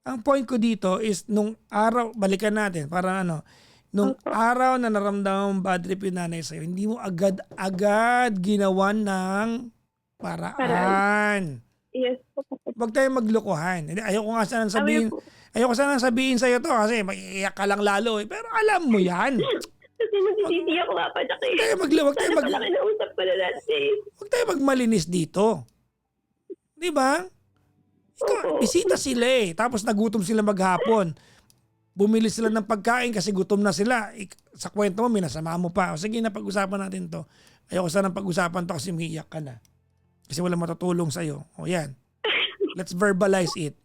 Ang point ko dito is nung araw, balikan natin, para ano, nung Opo. araw na naramdaman mong bad trip yung nanay sa'yo, hindi mo agad ginawan ng paraan. Yes po, Papa Jack. Huwag tayong maglokohan. Hindi, Aware po. ayoko sanang sabihin sa'yo to kasi maiiyak ka lang lalo eh. Pero alam mo yan. Kasi nagsisisi ako, Papa Jack. Huwag Sana pala kinausap pala natin. huwag tayo magmalinis dito. Di ba? Opo. Bisita sila eh. Tapos nagutom sila maghapon. Bumili sila ng pagkain kasi gutom na sila. Sa kwento mo, minasama mo pa. O sige na, pag-usapan natin to. Ayoko sanang pag-usapan to kasi umiiyak ka na. Kasi wala matutulong sa'yo. O yan. Let's verbalize it.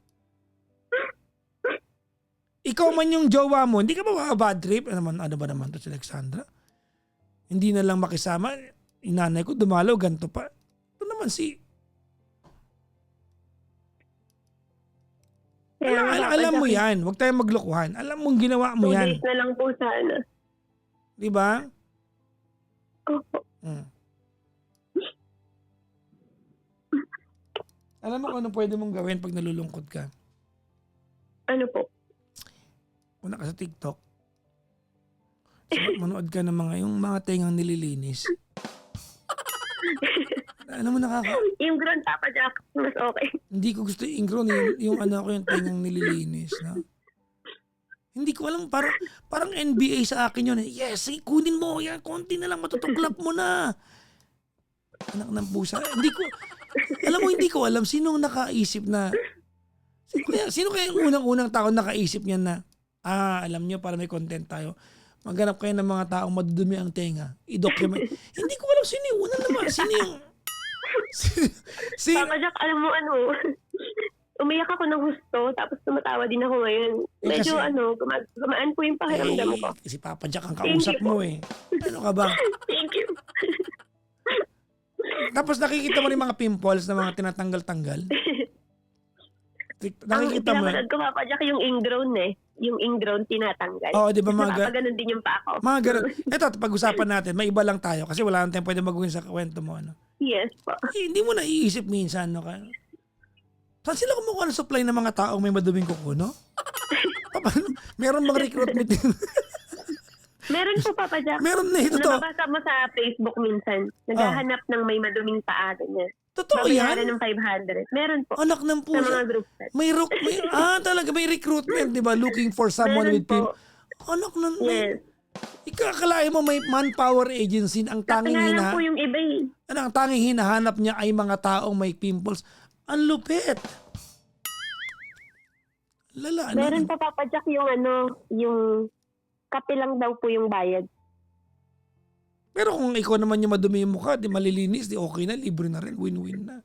Ikaw man yung jowa mo, hindi ka ba bad trip? Ano ba naman to si Alexandra? Hindi na lang makisama. Inanay ko dumalaw, ganito pa. Ito naman si... Kaya nga, Papa Alam mo Jack, yan. Huwag tayong maglokohan. Alam mong ginawa mo 2 yan. days na lang po sana. Di ba? Opo. Hmm. Alam mo kung ano pwede mong gawin pag nalulungkot ka? Ano po? Una ka sa TikTok. Manood ka ng yung mga tengang nililinis. Alam mo Yung ground, Papa Jack, mas okay. hindi ko gusto yung yung ano ko yung tengang nililinis. No? Hindi ko alam, parang NBA sa akin yun. Yes, kunin mo. Yan, konti na lang, matutuklap mo na. Anak ng pusa. Hindi ko alam sinong nakaisip na, sino kaya yung unang-unang tao nakaisip niyan na, alam nyo, para may content tayo, maghanap kayo ng mga taong madudumi ang tenga. I-document. Hindi ko alam sino yung unang naman. Sino yung... Papa Jack, alam mo umiyak ako ng husto, tapos tumatawa din ako ngayon. Medyo gumaan po yung pakiramdam ko. Si Papa Jack ang kausap mo eh. Ano ka ba? Thank you. Tapos nakikita mo rin mga pimples na mga tinatanggal-tanggal. Nakikita mo. Pinapanood ko, Papa Jack, yung ingrown Yung ingrown tinatanggal. Oo, di ba Napapaganon din yung pa ako. mga ganun. Ito, pag-usapan natin, may iba lang tayo kasi wala nang tayong pwede magawin sa kwento mo. Ano? Yes po. Hindi mo naiisip minsan, no? Saan sila kumukuha ng supply ng mga taong may maduming kuko, no? Meron bang recruitment? Meron po, Papa Jack. Meron na ito. Nababasa mo sa Facebook minsan. Naghahanap ng may maduming paa niya. Totoo yan? Babayaran ng 500. Meron po. Anak ng Sa pusa. mga group chat. Talaga may recruitment, di ba? Looking for someone Meron with pimp. po. Anak ng... Yes. Ikakalain mo may manpower agency ang tanging Kaya lang po yung iba eh. ang tanging hinahanap niya ay mga taong may pimples. Ang lupit. Lala. Meron pa, Papa Jack, yung kape lang daw po yung bayad. Pero kung ikaw naman yung madumi yung mukha, di malilinis, di okay na, libre na rin, win-win na.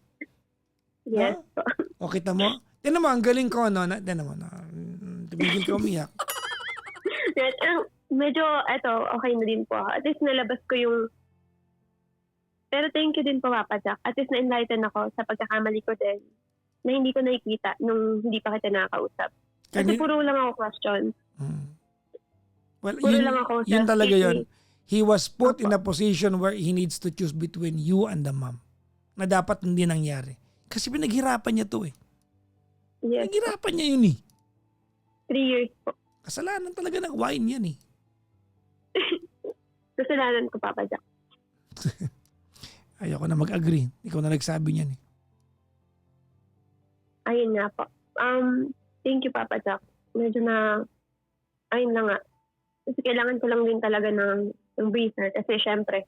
Yes po. O kita mo? Tinan mo, ang galing ko, no? Tinan mo, tumigil ka umiyak. Yes, medyo, okay na din po ako. At least nalabas ko yung... Pero thank you din po, Papa Jack. At least na-enlighten ako sa pagkakamali ko din na hindi ko nakikita nung hindi pa kita nakakausap. Kasi puro lang ako question. Well, Puro lang ako yun talaga self-pity. yun. He was put in a position where he needs to choose between you and the mom. Na dapat hindi nangyari. Kasi pinaghirapan niya to eh. Yes. Pinaghirapan niya yun eh. 3 years po. Kasalanan talaga ng wine yan eh. Kasalanan ko, Papa Jack. Ayoko na mag-agree. Ikaw na nagsabi niyan eh. Ayun nga po. Thank you, Papa Jack. Medyo ayun lang nga. Kasi kailangan ko lang din talaga ng breather. Kasi syempre,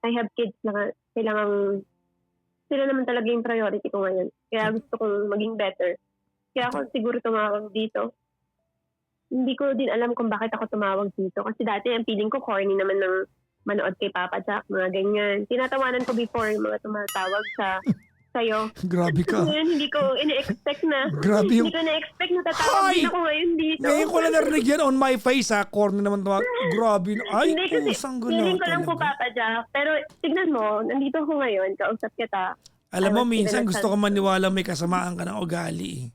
I have kids na kailangan, sila naman talaga yung priority ko ngayon. Kaya gusto kong maging better. Kaya ako siguro tumawag dito. hindi ko din alam kung bakit ako tumawag dito. Kasi dati ang feeling ko corny naman ng manood kay Papa Jack, mga ganyan. Tinatawanan ko before yung mga tumatawag sa'yo. Grabe ka. Ngayon, hindi ko in-expect na. Grabe yung... Hindi ko na-expect na tatawag Hoy! din ako ngayon dito. Ngayon ko lang narinig yan on my face ha. Corny naman to. Grabe. Ay, Hindi kasi, pusang gano'n. feeling ko lang po, Papa Jack. Pero tignan mo, nandito ako ngayon, kausap kita. Alam mo, I was minsan given a gusto ko chance. maniwala may kasamaan ka ng ugali.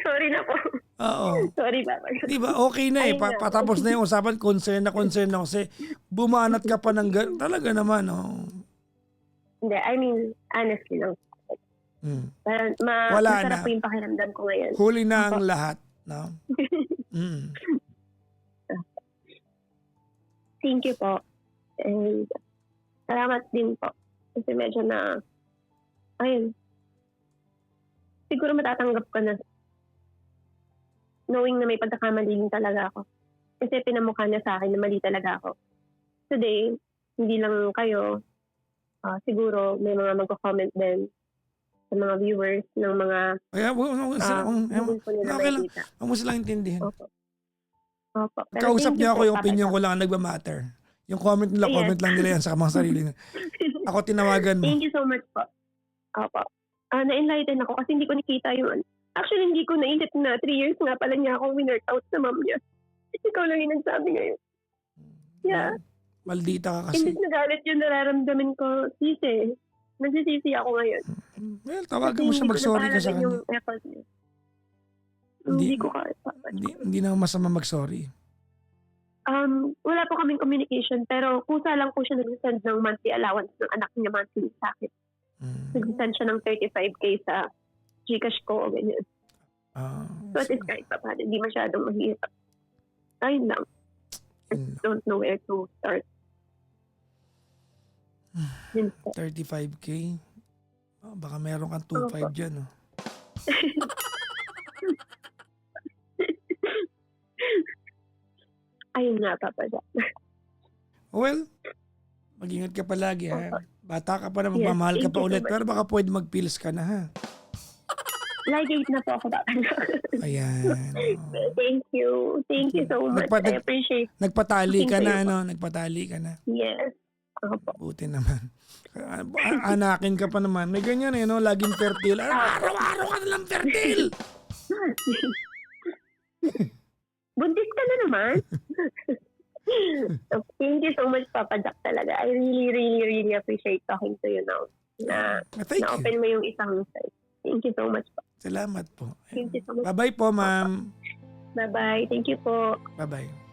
Sorry na po. Oo. Sorry, Papa Jack. Di ba? Okay na eh. Ayun nga. Patapos na yung usapan. Concern na kasi bumanat ka pa ng talaga naman. Oh. Hindi, I mean, honestly lang. Mm. Parang Wala masarap na. po yung pakiramdam ko ngayon. Huli na ang lahat. No? Mm. Thank you po. And salamat din po. Kasi medyo na, ayun, siguro matatanggap ko na knowing na may pagkakamali din talaga ako. Kasi pinamukha niya sa akin na mali talaga ako. Today, hindi lang kayo, siguro may mga magko-comment din sa mga viewers ng mga Kaya, hindi po nila okay lang. makikita. Huwag mo silang intindihin. Opo. Opo. Pero Kausap thank you niya ako, po, yung Papa opinion Jack. ko lang ang nagmamatter. Yung comment nila, Yes. comment lang nila yan sa mga sarili nila. Ako tinawagan mo. Thank you so much po. Opo. Na-enlighten ako kasi hindi ko nakita yung... Actually, hindi ko naisip na 3 years nga pala niya akong winert out sa mom niya. Ikaw lang yung nagsabi ngayon. Yeah. Maldita ka kasi. Imbis na galit yung nararamdaman ko, sisi. Nagsisisi ako ngayon. Well, tawagan mo siya, Hindi ko mag-sorry ka sa napahalagan yung kanya. effort niya. Hindi- Hindi ko kaya. Hindi na masama mag-sorry. Wala po kaming communication pero kusa lang po siya nag-send ng monthly allowance ng anak niya monthly sa akin. Mm. Nag-send siya ng 35K sa Gcash ko o ganyan. So at least kahit pa paano, hindi masyadong mahirap. Ayun lang. I don't know where to start. Yun po. 35K? Oh, baka meron kang 2.5 dyan. Oh. Ayun nga, Papa Jack. Well, mag-ingat ka palagi ha. Bata ka pa na, Yes, magmamahal ka thank pa you so ulit. much. Pero baka pwede mag-pills ka na ha. Ligate na po ako, Papa Jack. Ayan. Oh. Thank you. Thank you so much. I appreciate. Nagpatali ka Thank na, you. ano? Nagpatali ka na. Yes. Opo. Buti naman. Anakin ka pa naman. May ganyan eh, no? Laging fertile. Araw-araw ka nalang fertile! Buntis ka na naman. So, thank you so much, Papa Jack, talaga. I really, really, really appreciate talking to you now. Thank you. Na-open mo yung isang side. Thank you so much po. Salamat po. Thank you so much. Bye-bye po, ma'am. Bye-bye. Thank you po. Bye-bye.